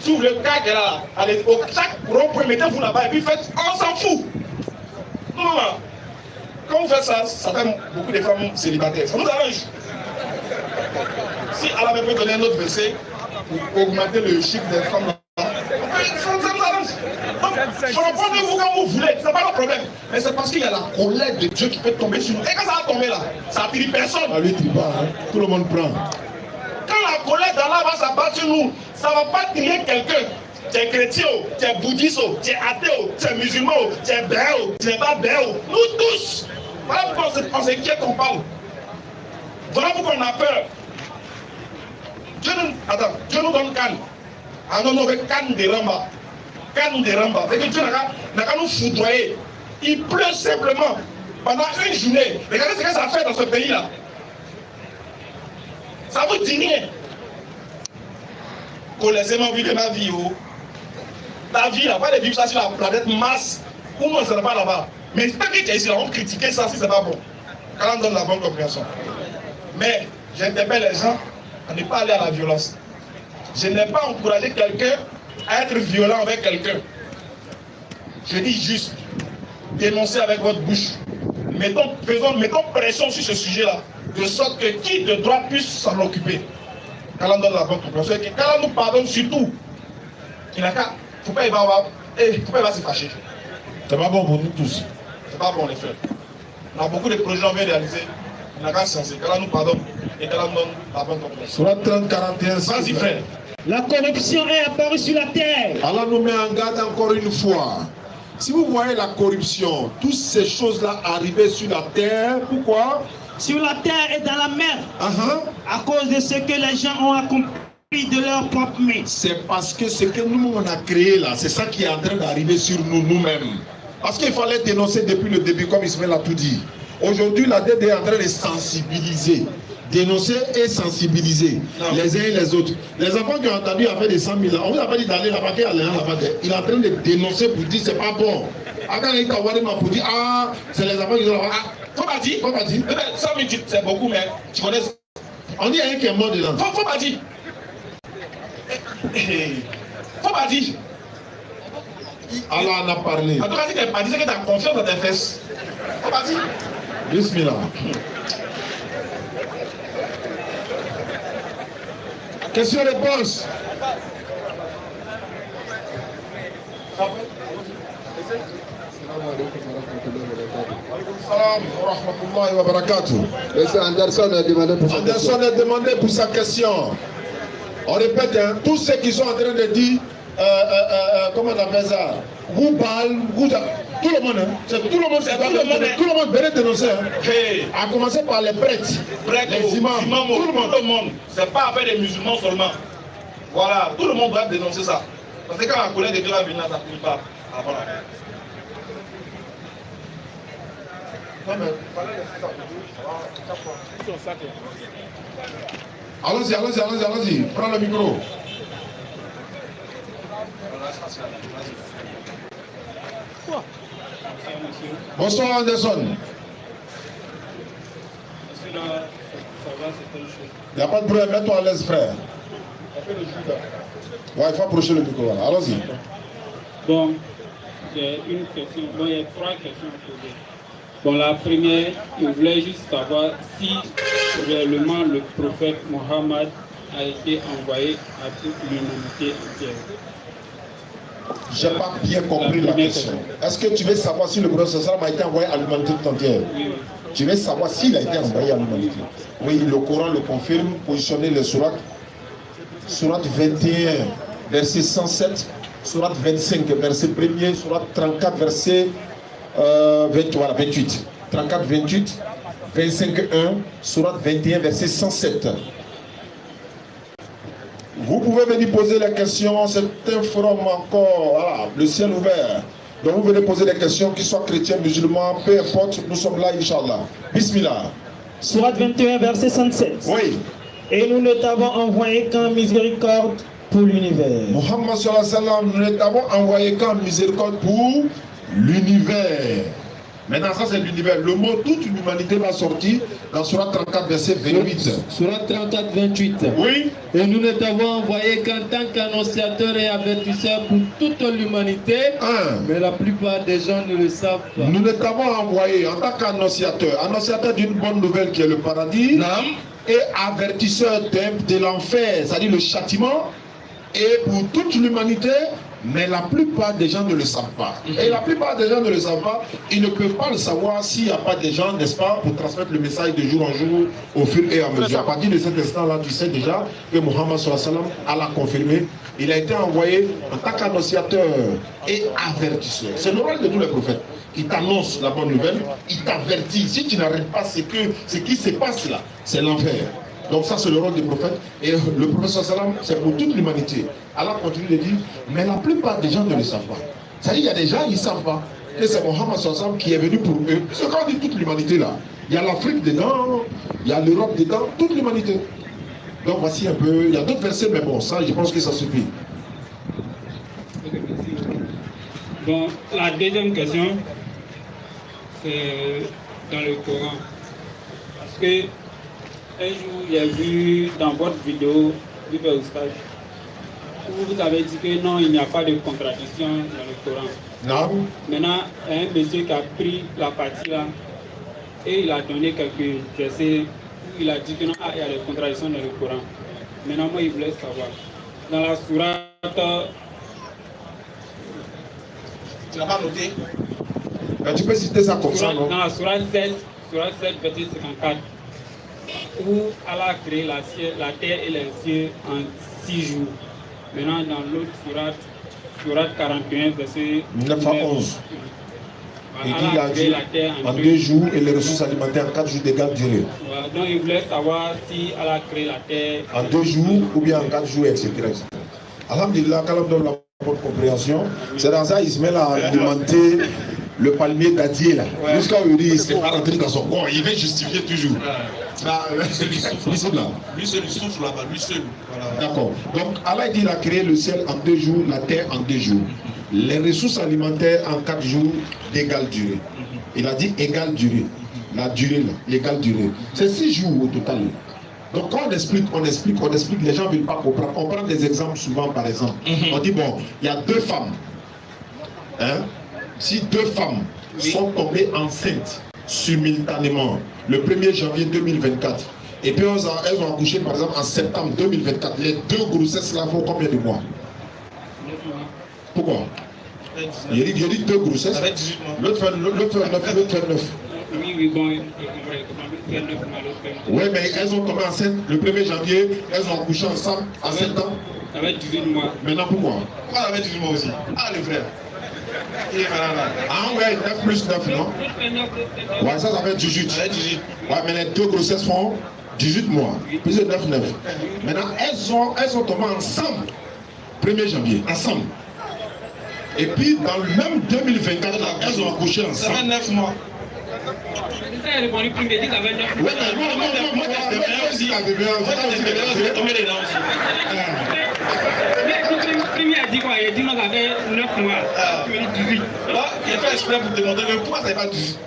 Si vous voulez cac là, allez, au chaque rond-point, mettez-vous là-bas et puis faites, on s'en fout. Non, non. Quand vous faites ça, ça fait beaucoup de femmes célibataires. Ça nous arrange. Si Allah me peut donner un autre verset pour augmenter le chiffre des femmes là, ça nous arrange. Prenez-vous quand vous voulez, c'est pas le problème. Mais c'est parce qu'il y a la colère de Dieu qui peut tomber sur nous. Et quand ça va tomber là, ça attire personne. Ah, lui, tu pas, hein? Tout le monde prend. Quand la colère d'Allah va s'abattre sur nous, ça ne va pas trier quelqu'un. Tu es chrétien, tu es bouddhiste, tu es athée, tu es musulman, tu es béo, tu n'es pas béo. Nous tous. Voilà pourquoi on s'inquiète, on parle. Voilà pourquoi on a peur. Dieu nous donne canne. Ah non, non, canne de Ramba. Canne de Ramba. C'est que Dieu n'a qu'à nous foudroyer. Il pleut simplement pendant une journée. Regardez ce que ça fait dans ce pays-là. Ça vous dit rien. Laissez-moi vivre ma vie. Ta vie, là, pas de vivre ça sur la planète Mars. Ou non, ce n'est pas là-bas. Mais tant que tu es ici, là, on critique ça si ce n'est pas bon. Quand on donne la bonne compréhension. Mais j'interpelle les gens à ne pas aller à la violence. Je n'ai pas encouragé quelqu'un à être violent avec quelqu'un. Je dis juste, dénoncez avec votre bouche. Mettons pression sur ce sujet-là, de sorte que qui de droit puisse s'en occuper. Quand on donne la bonne compréhension, et quand on nous pardonne surtout, il n'a qu'à, faut pas y va se fâcher. C'est pas bon pour nous tous. C'est pas bon les frères. On a beaucoup de projets qu'on veut réaliser. Il n'a qu'à se lancer. Quand on nous pardonne et quand on donne la bonne compréhension. Sur la 30-41. Vas-y frère. La corruption est apparue sur la terre. Allah nous met en garde encore une fois. Si vous voyez la corruption, toutes ces choses-là arriver sur la terre, pourquoi? Sur la terre et dans la mer. À cause de ce que les gens ont accompli de leurs propres mains. C'est parce que ce que nous on a créé là, c'est ça qui est en train d'arriver sur nous-mêmes. Parce qu'il fallait dénoncer depuis le début, comme Ismaël a tout dit. Aujourd'hui, la DD est en train de sensibiliser. Dénoncer et sensibiliser les uns et les autres. Les enfants qui ont entendu à faire des 100 000 ans, on vous a pas dit d'aller là-bas, il est en train de dénoncer pour dire c'est pas bon. Quand il pour dire ah, c'est les enfants qui ont faut pas dire. 100 000 c'est beaucoup, mais tu connais. On dit un qui est mort dedans. Faut pas dire. Faut pas dire. Allah en a parlé. En tout cas, si tu n'as pas dit, c'est que tu as confiance dans tes fesses. Faut pas dire. Bismillah. Question-réponse. Monsieur Anderson a demandé pour sa question. Anderson a demandé pour sa question. On répète, hein, tous ceux qui sont en train de dire, comment on appelle ça, tout le monde, hein, tout le monde venait dénoncer. Hein. Hey. À commencer par les prêtres, les imams, tout le monde. C'est pas affaire des musulmans seulement. Voilà, tout le monde doit dénoncer ça. Parce que quand la colère de Dieu va venir, ça ne finit pas. Voilà. Allons-y, prends le micro. Bonsoir Anderson. Il n'y a pas de problème, mets-toi à l'aise frère. Ouais, il faut approcher le micro, voilà. Allons-y. Bon, j'ai une question. Bon, il y a 3 questions à poser. Bon, la première, je voulais juste savoir si réellement le prophète Mohammed a été envoyé à toute l'humanité entière. Je n'ai pas bien compris la question. Est-ce que tu veux savoir si le prophète a été envoyé à l'humanité tout entière? Oui. Tu veux savoir s'il a été envoyé à l'humanité? Oui, le Coran le confirme. Positionnez les sourates. Sourate 21, verset 107. Sourate 25, verset 1er. Sourate 34, verset 28. 34, 28. 25, 1. Sourate 21, verset 107. Vous pouvez venir poser la question, c'est un forum encore, voilà, le ciel ouvert. Donc vous venez poser des questions, qu'ils soient chrétiens, musulmans, peu importe, nous sommes là, Inch'Allah. Bismillah. Sourate 21, verset 107. Oui. Et nous ne t'avons envoyé qu'en miséricorde pour l'univers. Muhammad sallallahu alayhi wa sallam, nous ne t'avons envoyé qu'en miséricorde pour l'univers. Maintenant, ça c'est l'univers. Le mot toute l'humanité va sortir dans Surah 34, verset 28. Surah 34, 28. Oui. Et nous ne t'avons envoyé qu'en tant qu'annonciateur et avertisseur pour toute l'humanité. Mais la plupart des gens ne le savent pas. Nous ne t'avons envoyé en tant qu'annonciateur, annonciateur d'une bonne nouvelle qui est le paradis, et avertisseur de l'enfer, c'est-à-dire le châtiment, et pour toute l'humanité. Mais la plupart des gens ne le savent pas. Et la plupart des gens ne le savent pas. Ils ne peuvent pas le savoir s'il n'y a pas des gens, n'est-ce pas, pour transmettre le message de jour en jour, au fur et à mesure. À partir de cet instant-là, tu sais déjà que Mohammed a l'a confirmé. Il a été envoyé en tant qu'annonciateur et avertisseur. C'est le rôle de tous les prophètes. Il t'annonce la bonne nouvelle, il t'avertit. Si tu n'arrêtes pas ce qui se passe là, c'est l'enfer. Donc ça c'est le rôle du prophète. Et le prophète sallam, c'est pour toute l'humanité. Allah continue de dire, mais la plupart des gens ne le savent pas. C'est-à-dire il y a des gens qui ne savent pas que c'est Mohammed sallam qui est venu pour eux. Parce que quand on dit toute l'humanité là, il y a l'Afrique dedans, il y a l'Europe dedans, toute l'humanité. Donc voici un peu, il y a d'autres versets, mais bon, ça je pense que ça suffit. Bon, la deuxième question, c'est dans le Coran. Parce que un jour, j'ai vu dans votre vidéo, où vous avez dit que non, il n'y a pas de contradiction dans le Coran. Non. Maintenant, un monsieur qui a pris la partie là et il a donné quelques versets où il a dit que non, il y a des contradictions dans le Coran. Maintenant, moi, il voulait savoir. Dans la sourate. Tu n'as pas noté? Tu peux citer ça comme ça, non? Dans la sourate 7, verset 54. Où Allah a créé la terre et les cieux en 6 jours. Maintenant, dans l'autre sourate 41, verset 9 à 11. Il dit Allah a créé la terre en 2 jours et les ressources alimentaires en 4 jours d'égale durée. Voilà, donc il voulait savoir si Allah a créé la terre en 2 jours ou bien en 4 jours, etc. Alhamdulillah, quand on donne la bonne compréhension, c'est dans ça qu'il se met à alimenter le palmier d'Adier là. Ouais. Jusqu'à où il dit, c'est pas rentré dans son corps, il va justifier toujours. Lui seul il souffle là-bas, lui seul. Voilà. D'accord. Donc Allah dit qu'il a créé le ciel en 2 jours, la terre en 2 jours. Les ressources alimentaires en 4 jours d'égale durée. Il a dit égale durée. La durée là, l'égale durée. C'est 6 jours au total. Donc quand on explique, les gens ne veulent pas comprendre. On prend des exemples souvent par exemple. On dit bon, il y a 2 femmes. Hein? Si 2 femmes sont tombées enceintes simultanément le 1er janvier 2024 et puis elles ont accouché par exemple en septembre 2024, les 2 grossesses là font combien de mois? Pourquoi? Il dit 2 grossesses. L'autre fait 9. Oui, bon. Oui, mais elles ont tombé enceintes le 1er janvier, elles ont accouché ensemble en septembre. Ça va être 18 mois. Maintenant pourquoi? Pourquoi ça va être 18 mois aussi? Ah, les frères. Ah ouais, 9 plus 9, non? Ouais, ça fait 18. Ouais, mais les 2 grossesses font 18 mois. Plus de 9. Maintenant, elles sont tombées ensemble. 1er janvier, ensemble. Et puis, dans le même 2024, là, elles ont accouché ensemble. Ça fait 9 mois. Ça a répondu plus vite, ça fait 9 mois. Moi, aussi. Premier a dit quoi? Il a dit non, ça fait 9 mois. Tu me dis 18. Là, il a fait exprès pour te demander pourquoi ça n'est pas 18.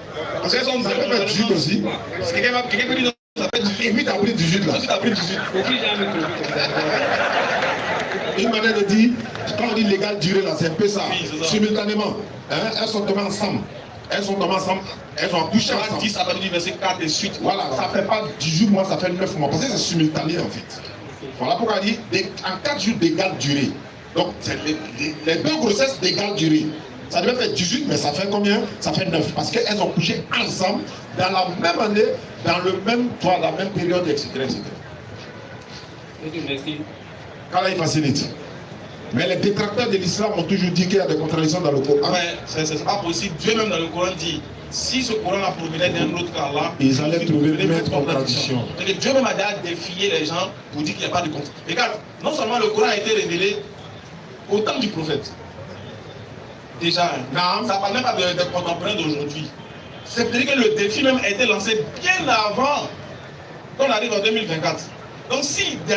Parce qu'elles sont 18 aussi. Parce que quelqu'un peut dire non, ça fait 18. Et puis, tu as pris 18 là. Tu as pris 18. Une manière de dire, quand on dit l'égale durée là, c'est un peu ça. Oui, simultanément. Hein, elles sont tombées ensemble. Elles ont accouché ensemble. 10 à partir du verset 4 et suite. Voilà, ça fait pas 18 mois, ça fait 9 mois. Parce que c'est simultané en fait. Voilà pourquoi on dit en 4 jours d'égale durée. Donc, c'est les 2 grossesses d'égale durée. Ça devait faire 18, mais ça fait combien? Ça fait 9. Parce qu'elles ont couché ensemble, dans la même année, dans le même toit, la même période, etc. Merci. Allah, il facilite. Mais les détracteurs de l'islam ont toujours dit qu'il y a des contradictions dans le Coran. Ouais, c'est pas possible. Dieu même dans le Coran dit, si ce Coran-là provenait d'un autre qu'Allah, ils allaient trouver une contradiction. Dieu même a déjà défié les gens pour dire qu'il n'y a pas de contradiction. Regarde, non seulement le Coran a été révélé au temps du prophète. Déjà, ça ne parle même pas des contemporains d'aujourd'hui. C'est-à-dire que le défi même a été lancé bien avant qu'on arrive en 2024. Donc s'il y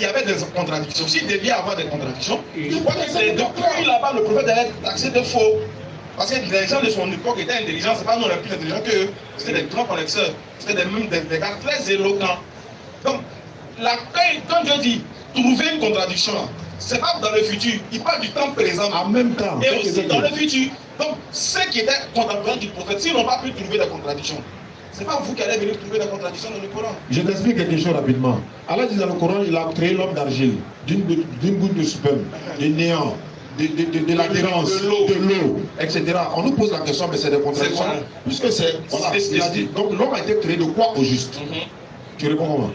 avait des contradictions, s'il devait y avoir des contradictions, je crois que c'est depuis là-bas le prophète allait être taxé de faux. Parce que les gens de son époque étaient intelligents, c'est pas nous les plus intelligents qu'eux. C'était des grands connaisseurs, c'était des gars très éloquents. Donc, quand Dieu dit trouver une contradiction, c'est pas dans le futur, il parle du temps présent. En même temps. Et aussi dans le futur. Donc, ceux qui étaient contemporains du prophète, s'ils n'ont pas pu trouver des contradictions, c'est pas vous qui allez venir trouver des contradictions dans le Coran. Je t'explique quelque chose rapidement. Allah dit dans le Coran, il a créé l'homme d'argile, d'une goutte de sperme, de néant, de l'adhérence, de l'eau, etc. On nous pose la question, mais c'est des contradictions. Puisque c'est. Voilà, il a dit, donc l'homme a été créé de quoi au juste? Tu réponds comment?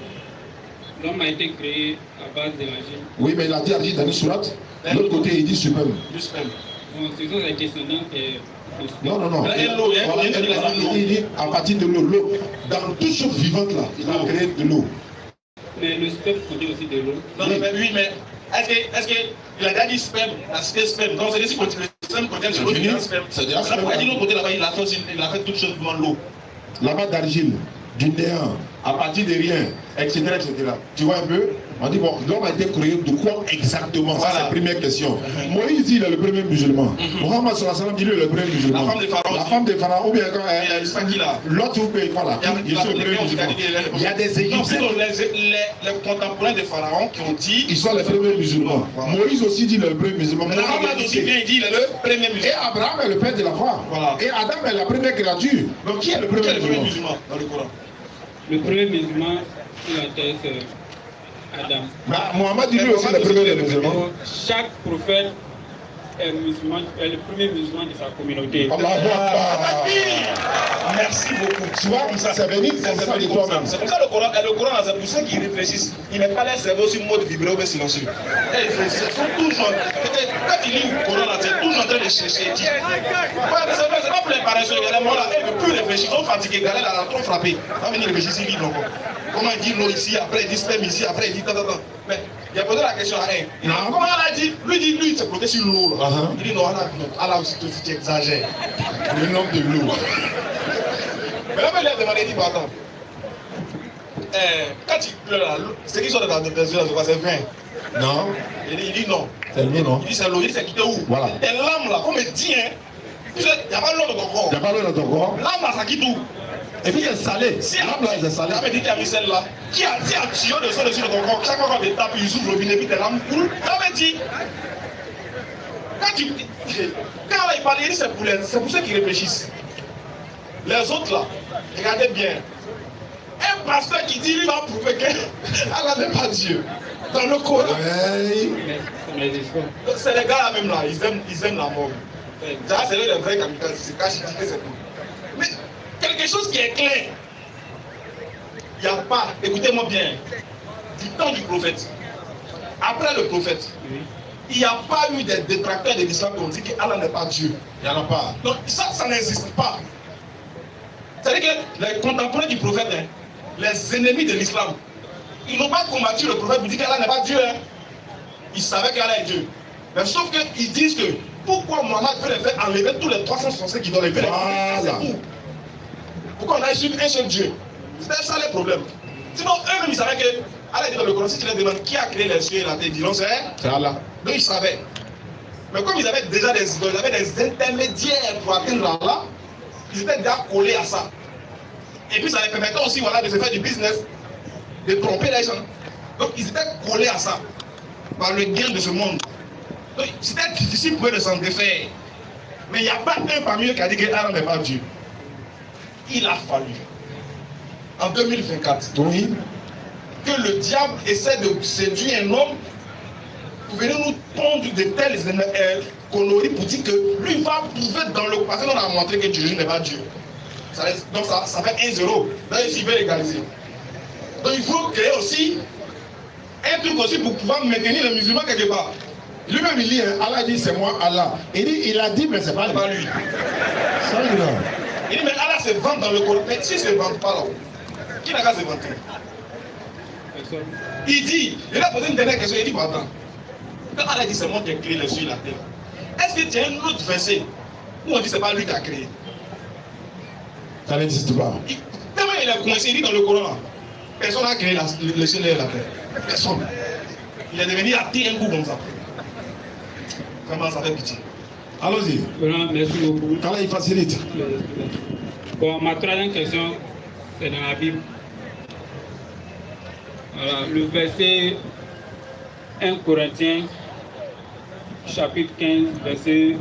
L'homme a été créé à base de l'argile. Oui, mais il a dit argile dans une sourate. De l'autre côté, il dit sperme. Du sperme. Bon, ce sont les questionnements que. Non. Voilà, il dit à partir de l'eau. L'eau. Dans toute chose vivante là, il a créé de l'eau. Mais le sperme contient aussi de l'eau. Non, mais oui, mais est-ce qu'il a déjà dit sperme, la cité sperme? Donc c'est-à-dire que le sperme contient de l'eau, il y a un sperme. C'est déjà sperme. Pourquoi il dit de l'autre côté là-bas, il a fait toutes choses devant l'eau? Là-bas d'argile, du néant, à partir de rien, etc., etc. Tu vois un peu? On dit, bon, l'homme a été créé de quoi exactement? Voilà. Ça, c'est la première question. Moïse dit, il est le premier musulman. Mohammed sallallahu dit, il est le premier musulman. La femme de Pharaon. La femme de Pharaon, ou bien quand l'autre, voilà, il est le premier musulman. Il y a des Égyptiens. Les contemporains de Pharaon qui ont dit, ils sont les premiers musulmans. Voilà. Moïse aussi dit, il est le premier musulman. Mohammed aussi vient, il dit, il est le premier musulman. Et Abraham est le père de la foi. Voilà. Et Adam est la première créature. Donc, qui est le premier musulman dans le Coran? Le premier musulman sur la terre, c'est Adam. Mohammed dit lui aussi le premier musulman. Chaque prophète est musulman, est le premier musulman de sa communauté. Merci beaucoup. Tu vois, c'est venu comme ça de toi-même. C'est pour ça le Coran, c'est pour ceux qui réfléchissent. Ils mettent pas les cerveaux sur mode vibré ou silencieux. Ils sont toujours. Quand tu lis le Coran, tu es toujours en train de chercher. C'est pas pour les paresseux. Il y a des morts là, ils ne peuvent plus réfléchir. Ils sont fatigués, galère là, trop frappés. Ils vont venir réfléchir sur l'île encore. Comment il dit l'eau ici, après il dit sperme ici, après il dit tant. Mais il a posé la question à un. Non, comment elle a dit? Lui, il s'est bloqué sur l'eau. Il dit non, Allah aussi, tu exagères. Le nom de l'eau. Mais là, il a demandé, il dit, attends. Quand tu pleures là, c'est qui sont dans tes yeux, c'est vin. Non. Il dit non. C'est le non. Il dit c'est l'eau, il dit c'est quitté où? Voilà. Tes lames là, comme il dit, hein. Il n'y a pas l'eau dans ton corps. Il n'y a pas l'eau dans ton corps. L'âme là, ça quitte où? Et puis c'est salé. Si l'âme là, c'est salé. Là, il dit qu'il y a mis celle-là. Qui a tiré de ça dessus de ton corps? Chaque fois qu'on te tape, il s'ouvre le robinet, puis tes lames coulent. Ça veut dire. Quand il parle, il dit c'est pour ceux qui réfléchissent. Les autres là, regardez bien. Un pasteur qui dit, il va prouver que Allah n'est pas Dieu. Dans le Coran. C'est les gars là même là, ils aiment la mort. C'est eux les vrais kamikazes, c'est caché, c'est tout. Mais quelque chose qui est clair. Il n'y a pas, écoutez-moi bien, du temps du prophète, après le prophète, il n'y a pas eu des détracteurs de l'islam qui ont dit qu'Allah n'est pas Dieu. Il n'y en a pas. Donc ça n'existe pas. C'est-à-dire que les contemporains du prophète, hein, les ennemis de l'islam, ils n'ont pas combattu le prophète pour dire qu'Allah n'est pas Dieu. Hein. Ils savaient qu'Allah est Dieu. Mais sauf qu'ils disent que pourquoi Mohammed veut les faire enlever tous les 365 qui doivent les faire enlever. Pourquoi on a su un seul Dieu? C'était ça le problème. Sinon, eux-mêmes, ils savaient que Allah dit dans le Coran, si tu les demandes qui a créé les cieux et la terre, ils diront c'est Allah. Donc ils savaient. Mais comme ils avaient déjà des idoles, ils avaient des intermédiaires pour atteindre Allah, ils étaient déjà collés à ça. Et puis ça les permettait aussi voilà, de se faire du business, de tromper les gens. Donc ils étaient collés à ça, par le gain de ce monde. Donc c'était difficile pour eux de s'en défaire. Mais il n'y a pas un parmi eux qui a dit que Allah n'est pas Dieu. Il a fallu, en 2024, oui, que le diable essaie de séduire un homme pour venir nous tondre de telles conneries pour dire que lui va prouver dans le passé, on a montré que Jésus n'est pas Dieu. Donc ça fait 1-0. Donc il veut égaliser. Donc il faut créer aussi un truc aussi pour pouvoir maintenir les musulmans quelque part. Lui-même il dit, Allah dit c'est moi Allah. Il a dit mais c'est pas lui. Ça, il dit mais Allah se vante dans le Coran. Mais si se vante pas là, qui n'a qu'à se vanter? Il dit, il a posé une dernière question, il dit, attends, quand Allah dit c'est moi qui ai créé les cieux et la terre, est-ce que tu as un autre verset où on dit c'est pas lui qui a créé? Ça n'existe pas. Tellement il a coincé, il dit dans le Coran, personne n'a créé les cieux et la terre. Personne. Il est devenu à tirer un coup comme ça. Vraiment, ça fait pitié. Allons-y. Voilà, merci beaucoup. Quand il facilite. Bon, ma troisième question, c'est dans la Bible. Voilà, le verset 1 Corinthiens, chapitre 15, verset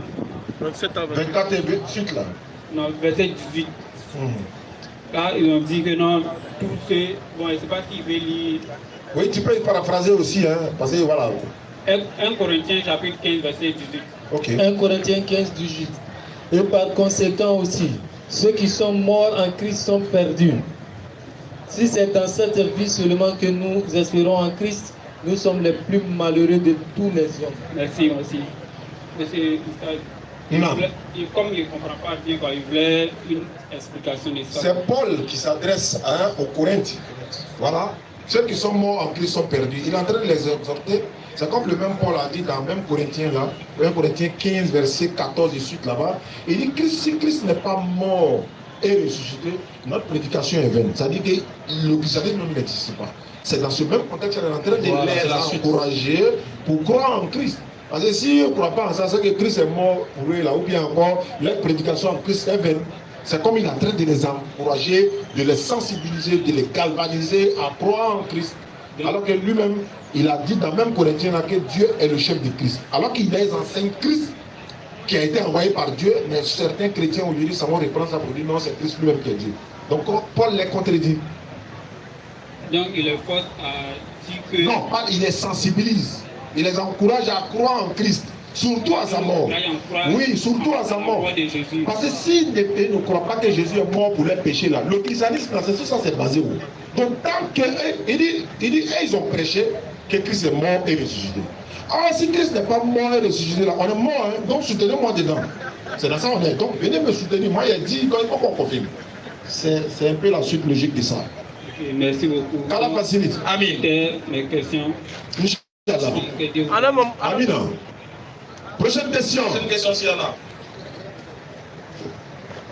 24 et 28 là. non, verset 18. Là, ils ont dit que non, tous ceux. Bon, je ne sais pas s'il veut lire. Oui, tu peux paraphraser aussi, hein, parce que voilà. 1 Corinthiens, chapitre 15, verset 18. Ok. 1 Corinthiens 15, 18. Et par conséquent aussi, ceux qui sont morts en Christ sont perdus. Si c'est dans cette vie seulement que nous espérons en Christ, nous sommes les plus malheureux de tous les hommes. Merci, merci. Monsieur Gustave, comme il ne comprend pas bien, quoi, il voulait une explication de ça. C'est Paul qui s'adresse aux Corinthiens. Voilà. Ceux qui sont morts en Christ sont perdus. Il est en train de les exhorter. C'est comme le même Paul a dit dans le même Corinthiens là, 1 Corinthiens 15, verset 14 et suite là-bas. Il dit que si Christ n'est pas mort et ressuscité, notre prédication est vaine. C'est-à-dire que le christianisme n'existe pas. C'est dans ce même contexte qu'il est en train de les encourager pour croire en Christ. Parce que si on ne croit pas en ça, c'est que Christ est mort pour eux là, ou bien encore leur prédication en Christ est vaine. C'est comme il est en train de les encourager, de les sensibiliser, de les galvaniser à croire en Christ. Alors que lui-même, il a dit dans le même Corinthiens que Dieu est le chef de Christ. Alors qu'il les enseigne Christ qui a été envoyé par Dieu, mais certains chrétiens aujourd'hui, ça vont reprendre ça pour dire non, c'est Christ lui-même qui est Dieu. Donc Paul les contredit. Donc il les force à dire que... Non, il les sensibilise. Il les encourage à croire en Christ. Surtout à sa mort. Oui, surtout à sa mort. Parce que s'ils ne croient pas que Jésus est mort pour leurs péchés là, le christianisme, c'est ça, c'est basé où? Donc tant que ils ont prêché que Christ est mort et ressuscité. Alors si Christ n'est pas mort et ressuscité là, on est mort, hein, donc soutenez-moi dedans. C'est dans ça on est. Donc venez me soutenir. Moi il a dit, il faut qu'on confirme. C'est un peu la suite logique de ça. Okay, merci beaucoup. Qu'Allah facilite. Amin. C'était mes questions. Amin. Prochaine question. Prochaine question, s'il y en a.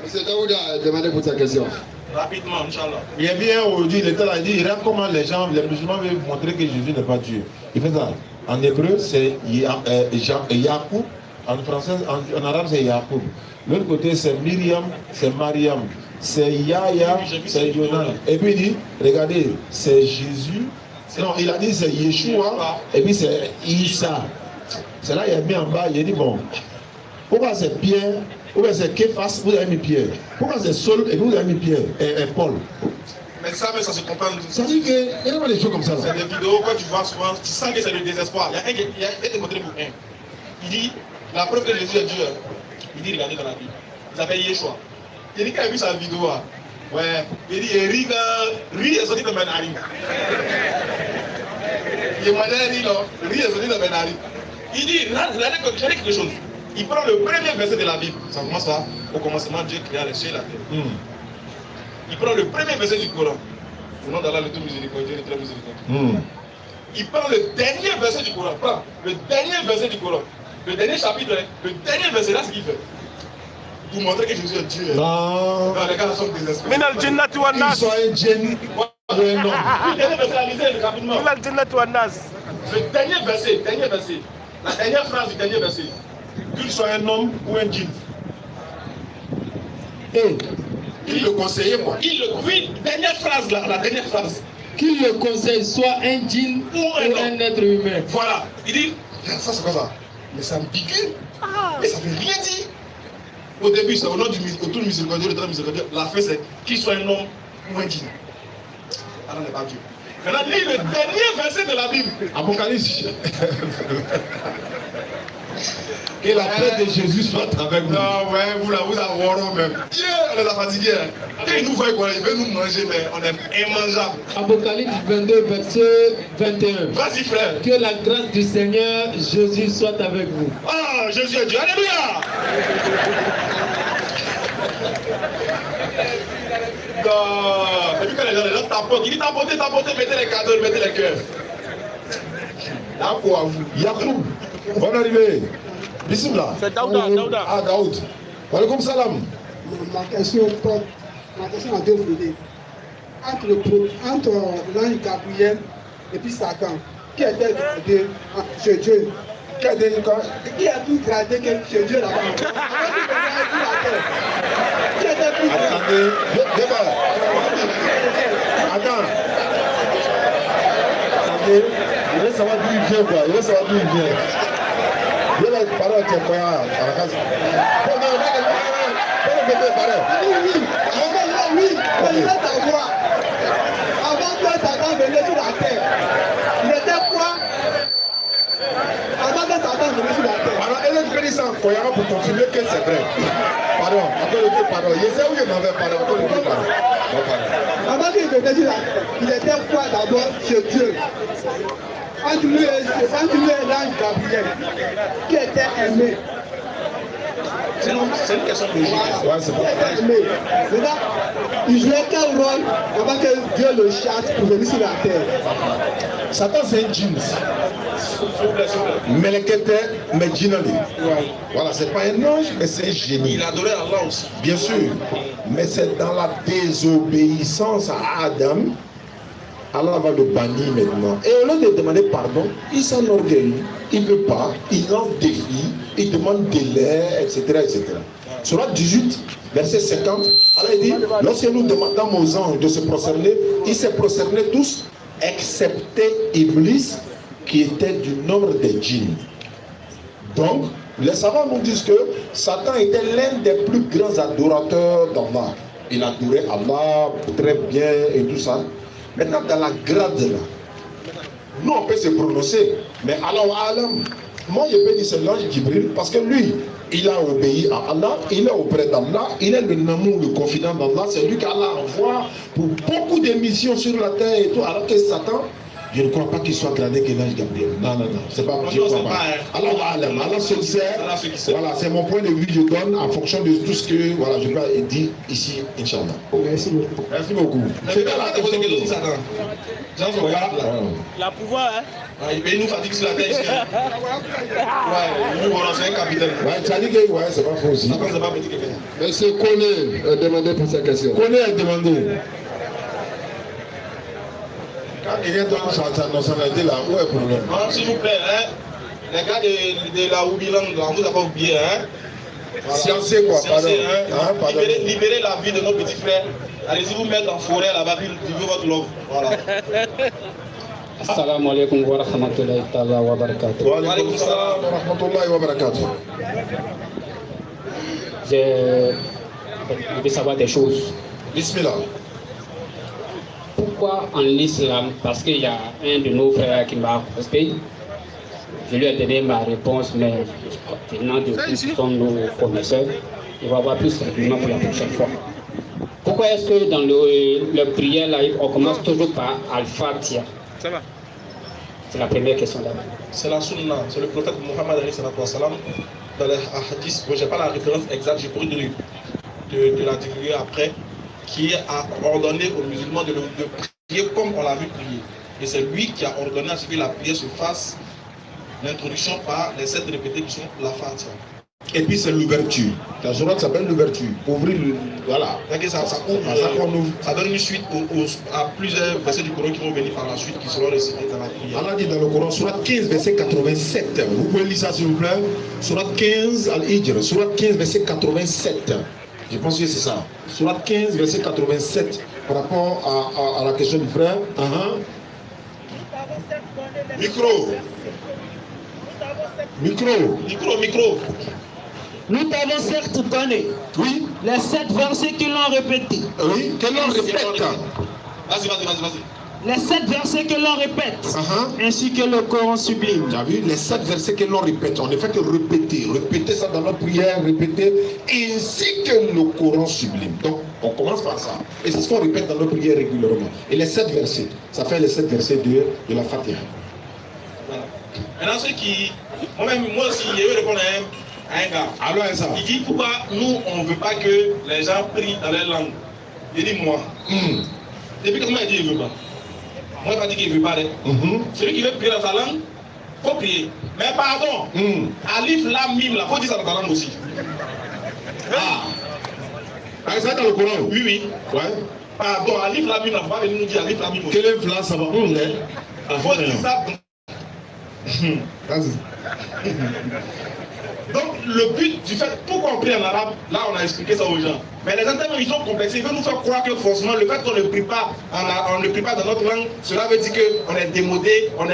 M. Daouda a demandé pour sa question. Rapidement, Inch'Allah. Il est bien aujourd'hui, l'État a dit, il regarde comment les musulmans veulent montrer que Jésus n'est pas Dieu. Il fait ça. En hébreu, c'est Yacoub. En français, en arabe, c'est Yacoub. L'autre côté, c'est Myriam, c'est Mariam. C'est Yahya, c'est Yonan. Et puis il dit, regardez, c'est Jésus. Non, il a dit c'est Yeshua. Et puis c'est Issa. C'est là il a mis en bas, il a dit bon, pourquoi c'est Pierre, pourquoi c'est Képhas, vous avez mis Pierre, pourquoi c'est Saul et vous avez mis Pierre et Paul. Mais ça se comprend. Ça dit qu'il y a pas des choses comme ça. C'est des vidéos que tu vois souvent, tu sens que c'est le désespoir. Il y a un démontré pour un. Il dit, la preuve que Jésus est Dieu, il dit regardez dans la Bible. Il s'appelle Yeshua. Il dit qu'il a vu sa vidéo, ouais, il dit ri est sorti de Benari. Il m'a dit ri est sorti de Benari. Il dit, regardez quelque chose. Il prend le premier verset de la Bible. Ça commence par, au commencement, Dieu créa les cieux et la terre. Il prend le premier verset du Coran. Au nom d'Allah, le tout miséricordieux, le très miséricordieux. Il prend le dernier verset du Coran. Prends le dernier verset du Coran. Le dernier chapitre, le dernier verset, là, ce qu'il fait. Pour montrer que Jésus est Dieu. Non. Non, les gars sont désespérés. Qu'ils soient un djinn ou un homme. Le dernier verset, lisez rapidement. Le dernier verset, la dernière phrase du dernier verset. Qu'il soit un homme ou un djinn. Et il le conseillait quoi? Oui, dernière phrase là, la dernière phrase. Qu'il le conseille soit un djinn ou un être humain. Voilà. Il dit, ça c'est quoi ça? Mais ça me pique. Mais ça veut rien dire. Au début, c'est au nom du miséricordieux, le très miséricordieux. La fin, c'est qu'il soit un homme ou un djinn. Allah n'est pas Dieu. Maintenant, lis le dernier verset de la Bible. Apocalypse. Que la paix de Jésus soit avec vous. Non, ouais, vous avouerez même. On est fatigué. Quand il nous voit, il veut nous manger, mais on est immangeable. Apocalypse 22, verset 21. Vas-y, frère. Que la grâce du Seigneur Jésus soit avec vous. Ah, Jésus est Dieu. Alléluia. Non. Et puis quand les gens tapotent, il dit tapotez, mettez les cadeaux, mettez les cœurs. Là, pour vous. Yacoub, bonne arrivée. Bismillah. C'est Daouda. Ah, Daoud. Walaikum salam. Ma question a deux volets. Entre l'ange Gabriel et puis Satan, qui était Dieu Qui a dit quoi? Qui a plus gradé que chez Dieu là-bas? Qui était plus gradé? Attendez, débat. Attends. Attendez, il veut savoir d'où il vient quoi, il veut savoir d'où il vient. Je vais parler à tes frères à la casa. Non, non, Oui, mais il est ta voix. Avant que Satan venait sur la terre, il était quoi? Avant que Satan venait sur la terre. alors, elle est venue sans Koyama pour confirmer que c'est vrai. Pardon, encore le coup, pardon. Je sais où il m'avait parlé, encore le coup, pardon. Avant qu'il venait sur la terre, il était quoi d'abord chez Dieu? Quand tu lui es l'ange Gabriel, qui était aimé. C'est une question logique. Ouais, c'est bon. Maintenant, il jouait quel rôle avant que Dieu le chasse pour venir sur la terre? Satan, c'est un djinn. Melekete, mais djinali. Voilà, c'est pas un ange, mais c'est un génie. Il adorait Allah aussi. Bien sûr, mais c'est dans la désobéissance à Adam. Allah va le bannir maintenant. Et au lieu de demander pardon, il s'enorgueillit, il ne veut pas, il lance des filles, il demande des laits, etc. etc. Surat 18, verset 50, Allah dit, lorsque nous demandons aux anges de se prosterner, ils se prosternaient tous, excepté Iblis, qui était du nombre des djinns. Donc, les savants nous disent que Satan était l'un des plus grands adorateurs d'Allah. Il adorait Allah très bien et tout ça. Maintenant, dans la grade là, nous on peut se prononcer, mais Allah Alam, moi je peux dire c'est l'ange Jibril parce que lui, il a obéi à Allah, il est auprès d'Allah, il est le namour, le confident d'Allah, c'est lui qu'Allah envoie pour beaucoup de missions sur la terre et tout, alors que Satan, je ne crois pas qu'il soit gradé que l'ange Gabriel. Non, non, non, c'est pas je crois pas. Allah Alam, Allah seul sait. Voilà, c'est mon point de vue, je donne en fonction de tout ce que voilà, je dois dire ici, Inch'Allah. Merci beaucoup. Merci beaucoup. C'est pas la question que l'on Satan. Jean se regarde là. La pouvoir, hein? Il nous fatigue sur la tête. Ouais, nous voilà, c'est un capitaine. Ouais, tu as dit que ouais, c'est pas faux aussi. Satan, c'est pas petit quelqu'un. Monsieur Kone a demandé pour sa question. Kone a demandé. Quand quelqu'un donne sa nationalité là, où est le problème? Non, s'il vous plaît, hein, les gars de la Oubilang, là, on vous a pas oublié, hein? Voilà. Sciencé quoi, pardon. Hein? Hein, pardon. Libérez la vie de nos petits frères. Allez-y vous mettre en forêt là-bas, puis vivez votre love. Voilà. Assalamu alaikum wa rahmatullahi ta'ala wa barakatuh. Wa alaikum salam wa rahmatullahi wa barakatuh. Je veux savoir des choses. Bismillah. Pourquoi en islam? Parce qu'il y a un de nos frères qui m'a accosté. Je lui ai donné ma réponse, mais venant de tous sont nos connaisseurs, il va avoir plus d'arguments pour la prochaine fois. Pourquoi est-ce que dans le prière, là, on commence toujours par Al-Fatiha? Ça va. C'est la première question d'abord. C'est la sunna, c'est le prophète Mohammed dans les hadiths. Bon, je n'ai pas la référence exacte, j'ai pourri de la divulguer après, qui a ordonné aux musulmans de prier comme on l'a vu prier. Et c'est lui qui a ordonné à ce que la prière se fasse, l'introduction par les 7 répétés qui sont la Fatiha. Et puis c'est l'ouverture. La sourate s'appelle l'ouverture. Ouvrir le. Voilà. Ça donne une suite à plusieurs versets du Coran qui vont venir par la suite, qui seront récités dans la prière. Allah dit dans le Coran, sourate 15, verset 87. Vous pouvez lire ça s'il vous plaît. Sourate 15 Al-Hijr. Sourate 15, verset 87. Je pense que c'est ça. Sourate 15, verset 87. Par rapport à la question du frère. Micro. Micro. Nous t'avons certes donné les 7 versets qui l'ont répété. Oui, que l'on répète. Vas-y. Les 7 versets que l'on répète, ainsi que le Coran sublime. Tu as vu, les 7 versets que l'on répète, on ne fait que répéter ça dans notre prière, répéter, ainsi que le Coran sublime. Donc, on commence par ça. Et c'est ce qu'on répète dans notre prière régulièrement. Et les 7 versets, ça fait les 7 versets de la Fatiha. Voilà. Maintenant, ceux qui... Moi aussi, je vais répondre à un gars. Alors, ça. Il dit pourquoi nous, on ne veut pas que les gens prient dans leur langue. Il dit moi. Depuis quand il dit qu'il ne veut pas. Moi, il m'a dit qu'il ne veut pas. Celui qui veut prier dans sa langue, il faut prier. Mais pardon, Alif, Lam, Mim, il faut dire ça dans ta langue aussi. Ça dans le Coran? Oui. Ouais. Pardon, Alif, Lam, Mim, il ne faut pas venir nous dire Alif, Lam, Mim aussi. Quelle influence ça va? Il faut dire ça. Vas-y. Donc le but du fait, pourquoi on prie en arabe, là on a expliqué ça aux gens. Mais les gens tellement ils sont complexés, ils veulent nous faire croire que forcément le fait qu'on ne prie pas, on ne prie pas dans notre langue, cela veut dire qu'on est démodé, on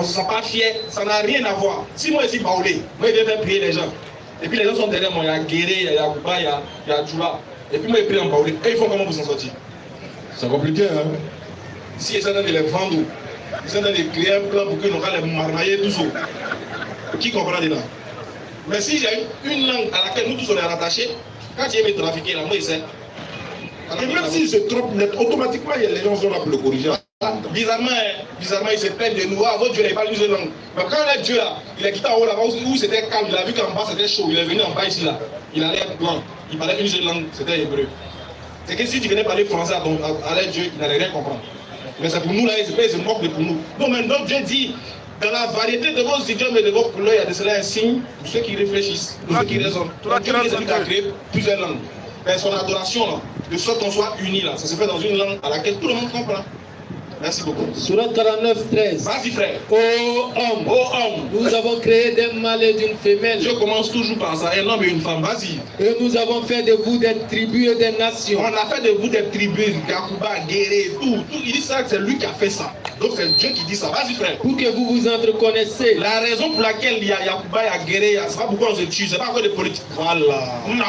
se sent pas fier, ça n'a rien à voir. Si moi ici Baoulé, moi je viens faire prier les gens, et puis les gens sont derrière moi, il y a Guéré, il y a Yakuba, il y a Djoula, et puis moi je prie en Baoulé, et ils font comment vous en sortir? C'est compliqué, hein? Si ils sont dans les vendre, ils sont dans les créer un plan pour que nous allons les marmailler tous. Qui comprend dedans? Mais si j'ai une langue à laquelle nous tous on est rattachés, quand tu aimes trafiquer là, moi je sais. Et même s'il se trompe net, automatiquement les gens sont là pour le corriger. Bizarrement, ils se plaignent de nous. Ah, votre Dieu n'a pas une langue. Mais quand on a Dieu là, il a quitté en haut là-bas où c'était calme, il a vu qu'en bas c'était chaud, il est venu en bas ici là. Il a l'air blanc. Il parlait une seule langue, c'était hébreu. C'est que si tu venais parler français à l'aide Dieu, il n'allait rien comprendre. Mais c'est pour nous là, il se moque de pour nous. Donc maintenant Dieu dit, dans la variété de vos idiomes et de vos couleurs, il y a de cela un signe pour ceux qui réfléchissent, pour ceux qui raisonnent. Dieu a créé plusieurs langues. Mais son adoration là, de sorte qu'on soit unis là, ça se fait dans une langue à laquelle tout le monde comprend. Merci beaucoup. Surat 49, 13. Vas-y frère. Ô homme, nous avons créé d'un mâle et d'une femelle. Je commence toujours par ça, un homme et une femme. Vas-y. Et nous avons fait de vous des tribus et des nations. On a fait de vous des tribus, Yakuba, Guéré, tout. Il dit ça, c'est lui qui a fait ça. Donc c'est Dieu qui dit ça. Vas-y frère. Pour que vous vous entreconnaissiez. La raison pour laquelle il y a Yakuba, il y a Guéré, c'est pas pourquoi on se tue, c'est pas quoi de politique. Voilà. Non.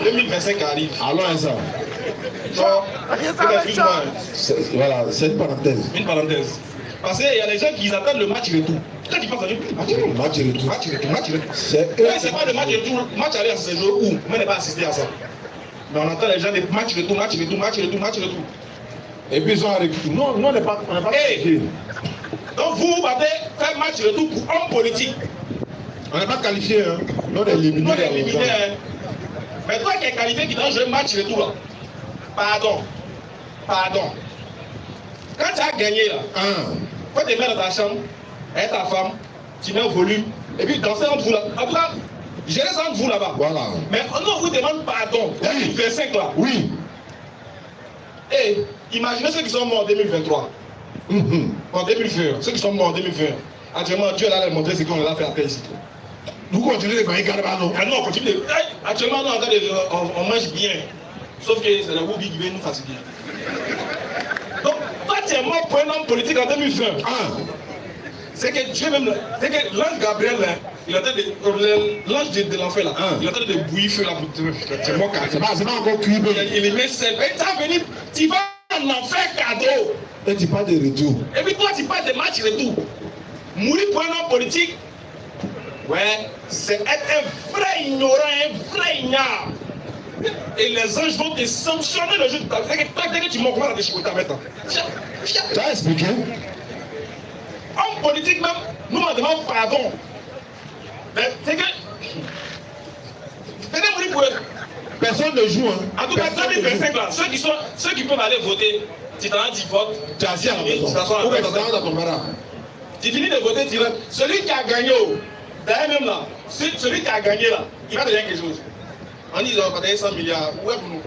2025 arrive. Allons à ça. Voilà, c'est une parenthèse. Une parenthèse. Parce qu'il y a des gens qui attendent le match retour. Quand ils pensent à match retour. C'est pas le match retour. Match aller à ce jour où moi n'ai pas assisté à ça. Mais on entend les gens des match retour. Et puis ils ont arrêté. Non, on n'est pas. Donc vous allez faire match retour pour homme politique. On n'est pas qualifié, hein. On est éliminé. Hein. Mais toi qui es qualifié qui doit jouer match retour là. Pardon. Quand tu as gagné là, quand tu es dans ta chambre, avec ta femme, tu mets au volume, et puis danser entre vous là. En tout cas, gérer ça entre vous là-bas. Voilà. Mais on vous demande pardon. 2025 là. Oui. Et imaginez ceux qui sont morts en 2023. En 2020. Ceux qui sont morts en 2020. Actuellement, Dieu là, montrer ce qu'on a fait à terre ici. Vous continuez de gagner Garabano. Ah non, on continue. Actuellement, on mange bien. Sauf que c'est la Woubi qui vient nous fatiguer. Donc, toi, tu es mort pour un homme politique en 2020. C'est que Dieu même, c'est que l'ange Gabriel, là, il attend l'ange de l'enfer, là, il attend de bouillir feu là pour te. C'est moi, c'est pas encore cuit. Il met sel. Et tu vas venir, tu vas en enfer cadeau. Et tu parles de retour. Et puis toi, tu parles de match retour. Mourir pour un homme politique, ouais, c'est être un vrai ignorant, un vrai ignare. Et les anges vont te sanctionner le jour de ta vie. Dès que tu m'en vas dans des chicotas maintenant. Tu as expliqué? Homme politique même, nous on demande pardon. Mais c'est que. Venez mourir pour eux. Personne ne joue. En tout cas, 2025 là, ceux qui peuvent aller voter, tu t'en as dit vote. Tu as assis à la maison. Tu finis de voter, tu rentres. Celui qui a gagné, d'ailleurs même là, celui qui a gagné là, il va devenir quelque chose. On dit qu'ils ont partagé 100 milliards. Ouais, pour nous.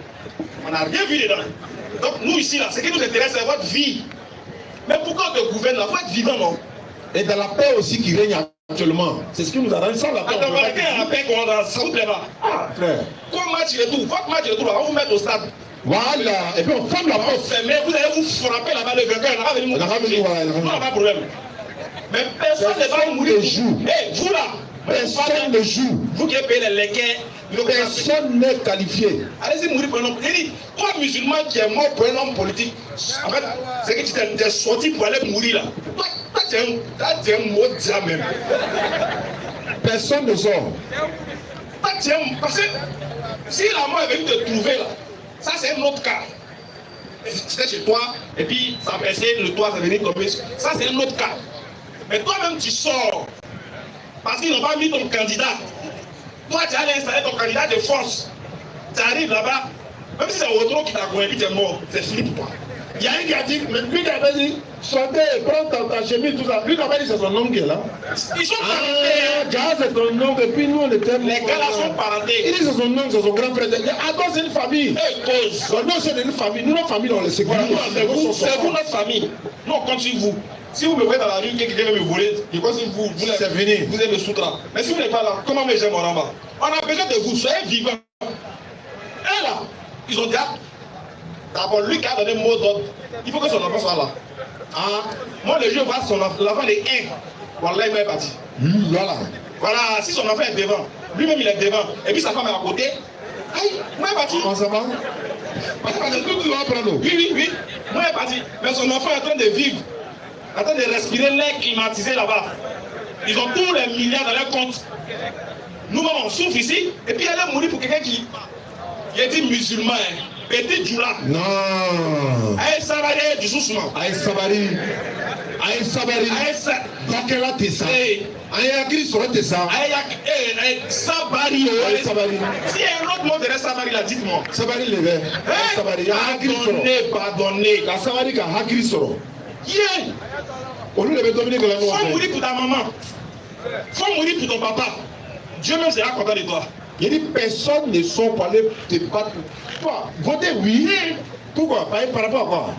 On n'a rien vu dedans. Donc, nous ici, là, ce qui nous intéresse, c'est votre vie. Mais pourquoi on te gouverne là? Il faut être vivant, non? Et dans la paix aussi qui règne actuellement. C'est ce qui nous a rendu ça la paix. Attends, la paix qu'on a, ça vous plaît pas? Ah, frère. Quoi match retour? Votre match retour, on va vous mettre au stade. Voilà. Et puis on ferme la porte. Mais vous allez vous frapper là-bas, le vainqueur. On n'a pas de problème. Mais personne ne va mourir. Hé, vous là! Personne ne joue. Vous qui avez payé les léquins, personne n'est qualifié. Allez-y mourir pour un homme. Il dit, toi musulman qui est mort pour un homme politique, en fait, c'est que tu t'es sorti pour aller mourir là. Toi, tu es un mot déjà même. Personne ne sort. Toi, tu es parce que si la mort est venue te trouver là, ça c'est un autre cas. C'était chez toi, et puis ça a percé, le toit, ça venait tomber. Ça c'est un autre cas. Mais toi-même tu sors. Parce qu'ils n'ont pas mis ton candidat. Toi, tu allais installer ton candidat de force. Tu arrives là-bas, même si c'est Ouattara qui t'a convaincu, tu es mort. C'est fini pour toi. Il y a un qui a dit, mais lui qui avait dit, sortez, prends ta chemise, tout ça. Lui qui avait dit, c'est son nom qui est là. Ils sont Ah, parentés. c'est ton nom, et puis nous on était. Les gars là sont parentés. Il dit, c'est son nom, c'est son grand frère. Ah, donc c'est une famille. Cause. Non, c'est une famille. Nous, notre famille, on les sécurise. Voilà, c'est vous notre famille. Nous on compte sur vous. Si vous me voyez dans la rue, quelqu'un veut me voler, je pense que vous êtes le sous-tra. Mais si vous n'êtes pas là, comment me j'aime en bas? On a besoin de vous, soyez vivants. Et là, ils ont dit, d'abord lui qui a donné le mot d'ordre, il faut que son enfant soit là. Ah, moi le jeu voit son enfant, l'enfant est 1. Voilà, il est parti. Voilà. Voilà, si son enfant est devant, lui-même il est devant, et puis sa femme est à côté, aïe, moi il est parti. On s'en va. Parce que tout va prendre. Oui, moi il est parti. Mais son enfant est en train de vivre, en train de respirer l'air climatisé là-bas. Ils ont tous les milliards dans leur compte. Nous-mêmes on souffre ici, et puis elle est mourir pour quelqu'un qui est dit musulman, petit Djoula. Non. Aïe Sabari du Sousman. Aïe Sabari. Aïe Sabari. Bakela Tessa. Aïe Agri sera Tessa. Aïe Sabari. Aïe Sabari. Si un autre mot de Sabari là, dites-moi. Sabari levé. Aïe Sabari. Pardonnez. La Sabari ka Agri sera. Yeah. On lui devait dominer que la mort. Faut mourir pour ta maman. Faut mourir pour ton papa. Dieu même sera content de toi. Il dit personne ne sont pas allés te battre. Toi, voter oui. Pourquoi? Par rapport à quoi?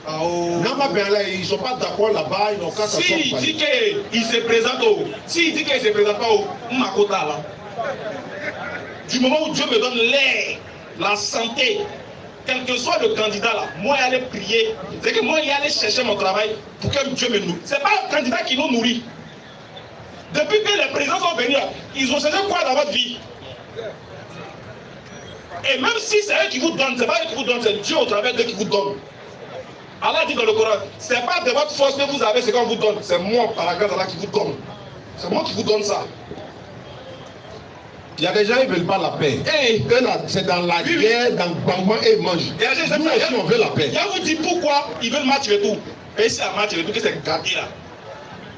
Ils ne sont pas d'accord là-bas, ils n'ont qu'à s'asseoir. Si il dit qu'il se présente au. Si il dit qu'il ne se présente pas au Makota là. Du moment où Dieu me donne l'air, la santé, quel que soit le candidat là, moi il allais prier. C'est que moi il allait chercher mon travail pour que Dieu me nourrit. Ce n'est pas un candidat qui nous nourrit. Depuis que les présidents sont venus, ils ont changé quoi dans votre vie? Et même si c'est eux qui vous donnent, ce n'est pas eux qui vous donnent, c'est Dieu au travers d'eux qui vous donne. Allah dit dans le Coran, ce n'est pas de votre force que vous avez ce qu'on vous donne, c'est moi par la grâce d'Allah qui vous donne. C'est moi qui vous donne ça. Il y a des gens qui ne veulent pas la paix. Et c'est dans la guerre, dans le bambou et ils mangent. Nous aussi on veut la paix. Il vous dit pourquoi ils veulent match et tout. Et c'est un match et tout que c'est gardé là.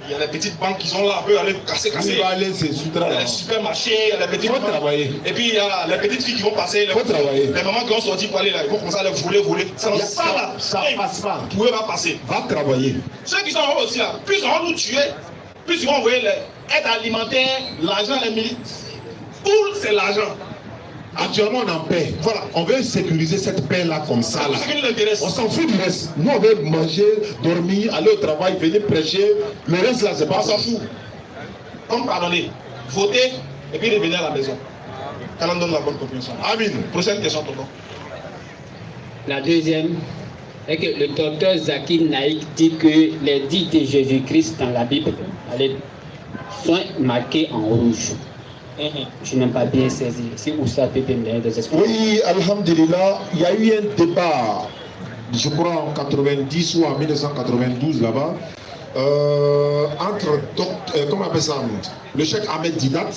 Il y a les petites banques qui sont là, on peut aller casser. Il va aller se soudre. Il y a les supermarchés, il y a les petites banques. Travailler. Et puis il y a les petites filles qui vont passer. Les mamans qui vont sortir pour aller là, ils vont commencer à les voler. C'est ça là. Ça passe pas. Vous pouvez pas passer. Va travailler. Ceux qui sont en haut aussi là, plus ils vont nous tuer, plus ils vont envoyer l'aide alimentaire, l'argent, les militaires. Tout c'est l'argent. Actuellement on est en paix. Voilà, on veut sécuriser cette paix-là comme ça. Là. On s'en fout du reste. Nous on veut manger, dormir, aller au travail, venir prêcher. Le reste là, c'est pas. On s'en fout. Comme pardonner, voter et puis revenir à la maison. Quand on donne la bonne compréhension. Amen. Prochaine question, tonton. La deuxième est que le docteur Zakir Naïk dit que les dits de Jésus-Christ dans la Bible sont marqués en rouge. Je n'ai pas bien saisi. Si Oussa peut me donner des explications. Oui, alhamdulillah, il y a eu un débat, je crois en 90 ou en 1992 là-bas, entre comment on appelle ça, le cheikh Ahmed Didat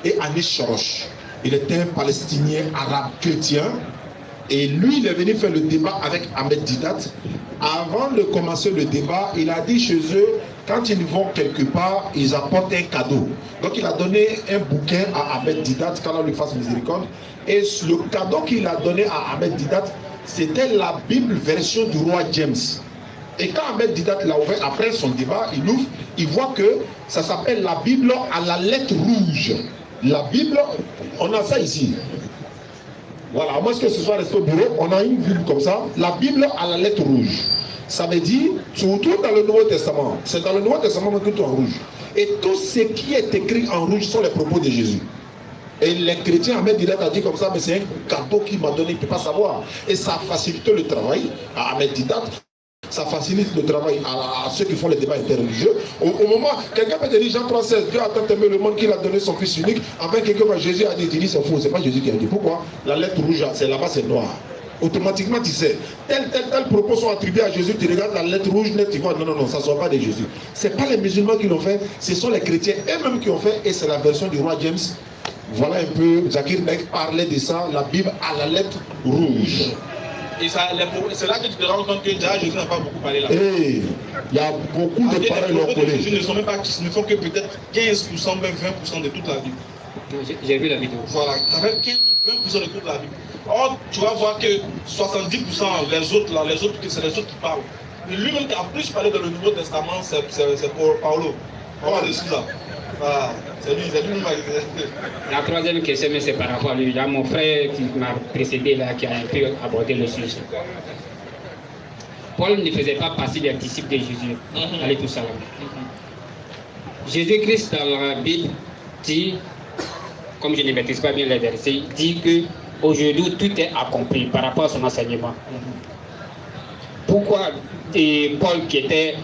et Anis Shorosh. Il était un Palestinien arabe chrétien. Et lui, il est venu faire le débat avec Ahmed Didat. Avant de commencer le débat, il a dit chez eux, quand ils vont quelque part, ils apportent un cadeau. Donc il a donné un bouquin à Ahmed Didat, qu'Allah lui fasse miséricorde. Et le cadeau qu'il a donné à Ahmed Didat, c'était la Bible version du roi James. Et quand Ahmed Didat l'a ouvert, après son débat, il ouvre, il voit que ça s'appelle la Bible à la lettre rouge. La Bible, on a ça ici. Voilà, à moins que ce soit resté au bureau, on a une Bible comme ça, la Bible à la lettre rouge. Ça veut dire, surtout dans le Nouveau Testament, c'est dans le Nouveau Testament que tout en rouge. Et tout ce qui est écrit en rouge sont les propos de Jésus. Et les chrétiens, Ahmed Didat a dit comme ça, mais c'est un cadeau qu'il m'a donné, il ne peut pas savoir. Et ça a facilité le travail à Ahmed Didat. Ça facilite le travail à ceux qui font les débats interreligieux. Au moment, quelqu'un peut te dire, Jean 3,16, Dieu a tant aimé le monde qu'il a donné son fils unique. Enfin, quelqu'un, Jésus a dit, tu dis c'est faux, c'est pas Jésus qui a dit. Pourquoi? La lettre rouge, c'est là-bas, c'est noir. Automatiquement, tu sais, tel propos sont attribués à Jésus, tu regardes la lettre rouge, net, tu vois, non, ça ne sort pas de Jésus. Ce n'est pas les musulmans qui l'ont fait, ce sont les chrétiens eux-mêmes qui ont fait, et c'est la version du roi James. Voilà un peu, Zakir Naïk parlait de ça, la Bible à la lettre rouge. Et c'est là que tu te rends compte que déjà Jésus n'a pas beaucoup parlé là. Il y a beaucoup de paroles qu'on connaît. Jésus ne font que peut-être 15%, même 20% de toute la Bible. J'ai vu la vidéo. Voilà, ça fait 15 ou 20% de toute la Bible. Or, tu vas voir que 70% les autres, c'est les autres qui parlent. Et lui-même qui a plus parlé dans le Nouveau Testament, c'est Paulo. Comment de ça? Voilà, c'est lui. La troisième question, mais c'est par rapport à lui. Il y a mon frère qui m'a précédé là, qui a un peu abordé le sujet. Paul ne faisait pas partie des disciples de Jésus. Allez tout ça. Jésus-Christ dans la Bible dit, comme je ne maîtrise pas bien les versets, dit que aujourd'hui tout est accompli par rapport à son enseignement. Pourquoi Paul, qui était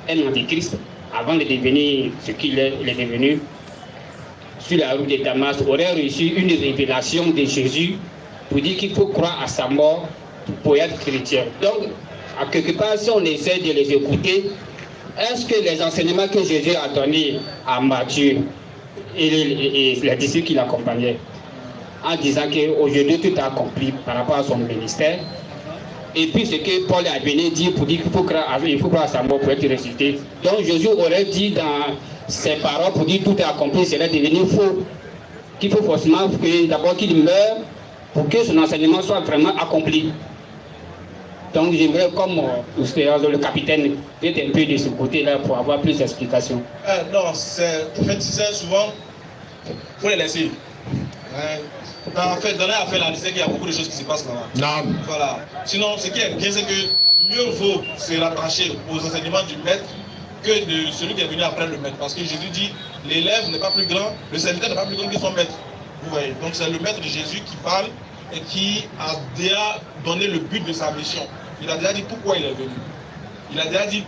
un antichrist, avant de devenir ce qu'il est devenu, sur la route de Damas, aurait reçu une révélation de Jésus pour dire qu'il faut croire à sa mort pour être chrétien. Donc, à quelque part, si on essaie de les écouter, est-ce que les enseignements que Jésus a donnés à Matthieu et les disciples qui l'accompagnaient, en disant qu'aujourd'hui tout est accompli par rapport à son ministère, et puis ce que Paul a venu dire pour dire qu'il faut croire à sa mort pour être ressuscité. Donc Jésus aurait dit dans ses paroles pour dire tout est accompli, c'est devenu faux. Qu'il faut forcément d'abord qu'il meure pour que son enseignement soit vraiment accompli. Donc j'aimerais, comme le capitaine, être un peu de ce côté-là pour avoir plus d'explications. Non, en fait, c'est souvent, il faut les laisser. En fait, dans l'affaire là, je sais qu'il y a beaucoup de choses qui se passent là-bas. Non. Voilà. Sinon, ce qui est bien, c'est que mieux vaut se rattacher aux enseignements du maître que de celui qui est venu après le maître. Parce que Jésus dit, l'élève n'est pas plus grand, le serviteur n'est pas plus grand que son maître. Vous voyez. Donc c'est le maître de Jésus qui parle et qui a déjà donné le but de sa mission. Il a déjà dit pourquoi il est venu. Il a déjà dit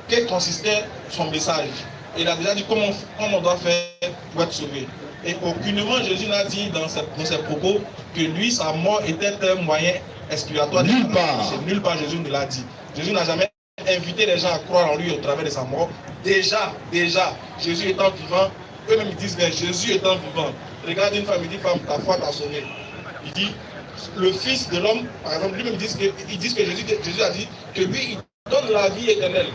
quel consistait son message. Il a déjà dit comment on doit faire pour être sauvé. Et aucunement Jésus n'a dit dans ses propos que lui, sa mort était un moyen expiatoire. Nulle part. Nulle part Jésus ne l'a dit. Jésus n'a jamais invité les gens à croire en lui au travers de sa mort. Déjà, Jésus étant vivant, eux-mêmes ils disent, mais Jésus étant vivant. Regarde une femme, il dit, femme, ta foi t'a sauvé. Il dit, le Fils de l'homme, par exemple, lui-même ils disent que Jésus a dit que lui, il donne la vie éternelle.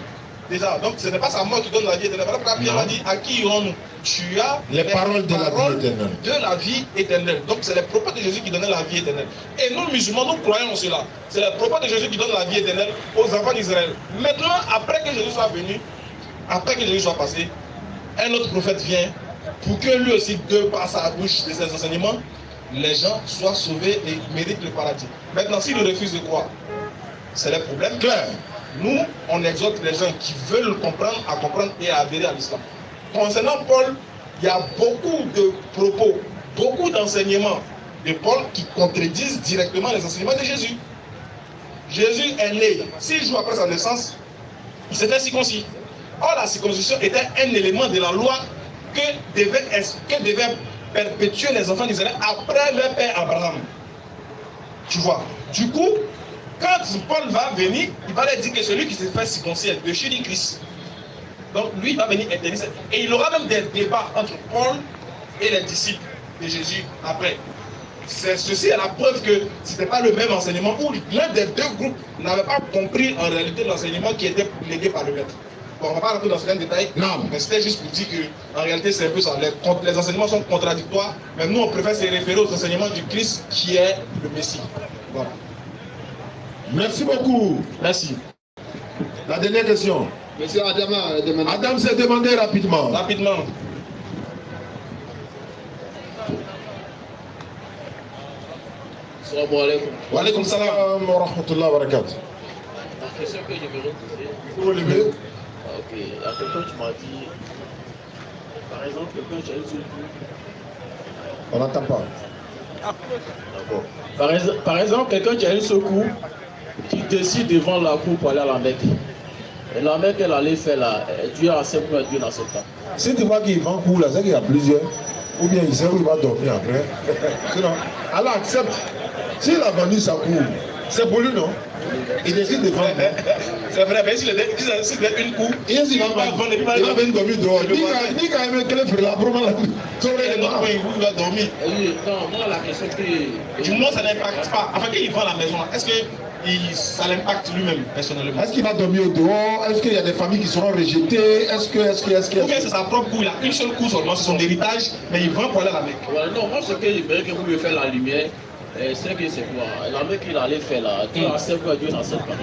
Déjà, donc ce n'est pas sa mort qui donne la vie éternelle. Voilà Pierre a dit, à qui irons-nous? Tu as les paroles de la vie éternelle. De la vie éternelle. Donc c'est les propos de Jésus qui donnaient la vie éternelle. Et nous, musulmans, nous croyons en cela. C'est les propos de Jésus qui donnent la vie éternelle aux enfants d'Israël. Maintenant, après que Jésus soit venu, après que Jésus soit passé, un autre prophète vient pour que lui aussi, de par sa bouche de ses enseignements, les gens soient sauvés et méritent le paradis. Maintenant, s'ils refusent de croire, c'est le problème. Clair. Nous, on exhorte les gens qui veulent comprendre à comprendre et à adhérer à l'islam. Concernant Paul, il y a beaucoup de propos, beaucoup d'enseignements de Paul qui contredisent directement les enseignements de Jésus. Jésus est né 6 jours après sa naissance, il s'était circoncis. Or, la circoncision était un élément de la loi que devaient perpétuer les enfants d'Israël après leur père Abraham. Tu vois. Du coup, quand Paul va venir, il va leur dire que celui qui se fait circoncire est péché du Christ. Donc lui, il va venir interdire ça. Et il aura même des débats entre Paul et les disciples de Jésus après. Ceci est la preuve que ce n'était pas le même enseignement où l'un des deux groupes n'avait pas compris en réalité l'enseignement qui était légué par le maître. Bon, on ne va pas rentrer dans ce détail. Non. Mais c'était juste pour dire qu'en réalité c'est un peu ça. Les enseignements sont contradictoires, mais nous on préfère se référer aux enseignements du Christ qui est le Messie. Voilà. Merci beaucoup. Merci. La dernière question. Monsieur Adama a demandé. Adam s'est demandé rapidement. Rapidement. Salam alaikum. Wa alaykum salam wa rahmatullahi wa barakatuh. La question que je me poser. Il faut lever. Ok, la question tu m'as dit, par exemple, quelqu'un qui a une seule coup. On n'entend pas. D'accord. Par exemple, quelqu'un qui a une seule coup, qui décide de vendre la cour pour aller à la Mecque. Et la Mecque, elle allait faire là, Dieu accepte ou Dieu n'accepte pas. Si tu vois qu'il vend court là, c'est qu'il y a plusieurs. Ou bien il sait où il va dormir après. Sinon, Allah accepte. S'il a vendu sa cour, c'est pour lui, non? Il décide de vendre. C'est vrai, mais s'il est une cour, il va venir dormir dehors. Ni quand même qu'elle fait la promenade là. Il va dormir. Non, moi la question que. Du moins, ça n'impacte pas. Enfin, qu'il vend la maison, est-ce que ça l'impacte lui-même personnellement? Est-ce qu'il va dormir au dehors? Est-ce qu'il y a des familles qui seront rejetées? Est-ce que ou bien c'est sa propre cour, il a une seule cour seulement, c'est son héritage, mais il vend pour aller à la Mecque. Voilà, non, moi ce que j'aimerais que vous me faites la lumière, c'est que c'est quoi? L'armée qu'il allait faire là, Dieu accepte quoi, Dieu n'accepte pas.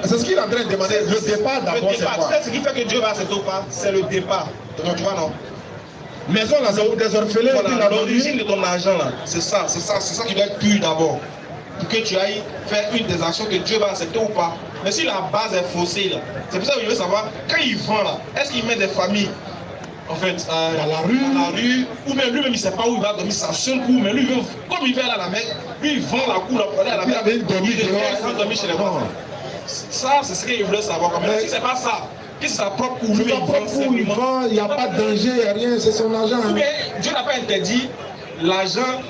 C'est ce qu'il est en train de demander. Le départ d'abord, c'est quoi? Ce qui fait que Dieu va accepter ou pas, c'est le départ. Donc, tu vois, non? Maison là, c'est des orphelins. Voilà, l'origine de ton argent là, c'est ça qui doit être pur d'abord. Pour que tu ailles faire une des actions que Dieu va accepter ou pas. Mais si la base est faussée là, c'est pour ça que je veux savoir, quand il vend là, est-ce qu'il met des familles en fait dans la rue, ou même lui-même il ne sait pas où il va dormir sa seule cour, mais lui, comme il va aller à la Mecque, lui il vend la cour là pour aller à la Mecque. Il avait dormi chez les voisins. Ça, c'est ce qu'il voulait savoir. Mais si c'est pas ça, que c'est sa propre cour, lui, il vend, il n'y a pas de danger, il n'y a rien, c'est son argent. Mais Dieu n'a pas interdit l'argent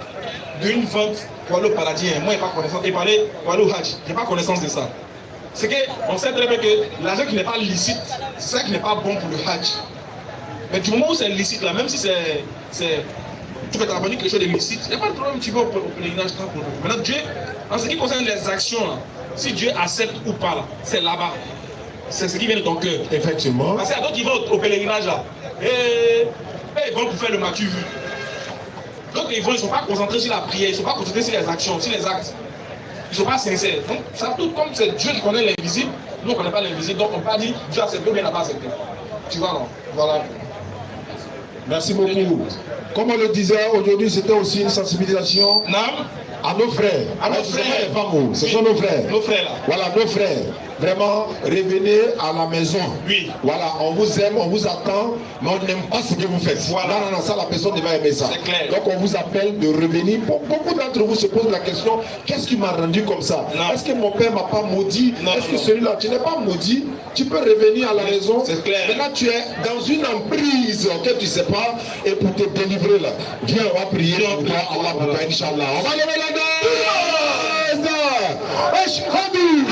d'une vente pour aller au paradis. Moi, je n'ai pas connaissance. Et parler pour aller au Hajj, je n'ai pas connaissance de ça. C'est qu'on sait très bien que l'argent qui n'est pas licite, c'est ça qui n'est pas bon pour le Hajj. Mais du moment où c'est licite, là, même si tu peux t'abonner quelque chose de licite, il n'y a pas de problème, tu vas au pèlerinage. Maintenant, Dieu, en ce qui concerne les actions, là, si Dieu accepte ou pas, là, c'est là-bas. C'est ce qui vient de ton cœur. Effectivement. Parce qu'il y a d'autres qui vont au pèlerinage là. Et ils vont pour faire le matu vu. Donc ils ne sont pas concentrés sur la prière, ils ne sont pas concentrés sur les actions, sur les actes. Ils ne sont pas sincères. Donc ça, tout comme c'est Dieu qui connaît l'invisible, nous on ne connaît pas l'invisible, donc on ne peut pas dire Dieu accepte ou bien n'a pas accepté. Tu vois non? Voilà. Merci beaucoup. Comme on le disait, aujourd'hui c'était aussi une sensibilisation à nos frères. À nos frères. Ce sont nos frères. Nos frères là. Voilà, nos frères. Vraiment, revenez à la maison. Oui. Voilà, on vous aime, on vous attend, mais on n'aime pas ce que vous faites. Voilà. Non, ça, la personne devait aimer ça. C'est clair. Donc on vous appelle de revenir. Beaucoup d'entre vous se posent la question, qu'est-ce qui m'a rendu comme ça? Est-ce que mon père m'a pas maudit? Est-ce que celui-là, tu n'es pas maudit? Tu peux revenir à la maison. C'est clair. Maintenant, tu es dans une emprise que tu ne sais pas, et pour te délivrer là, viens, on va prier pour toi, Allah pour toi, Inch'Allah. On va lever la main. Ashhadu.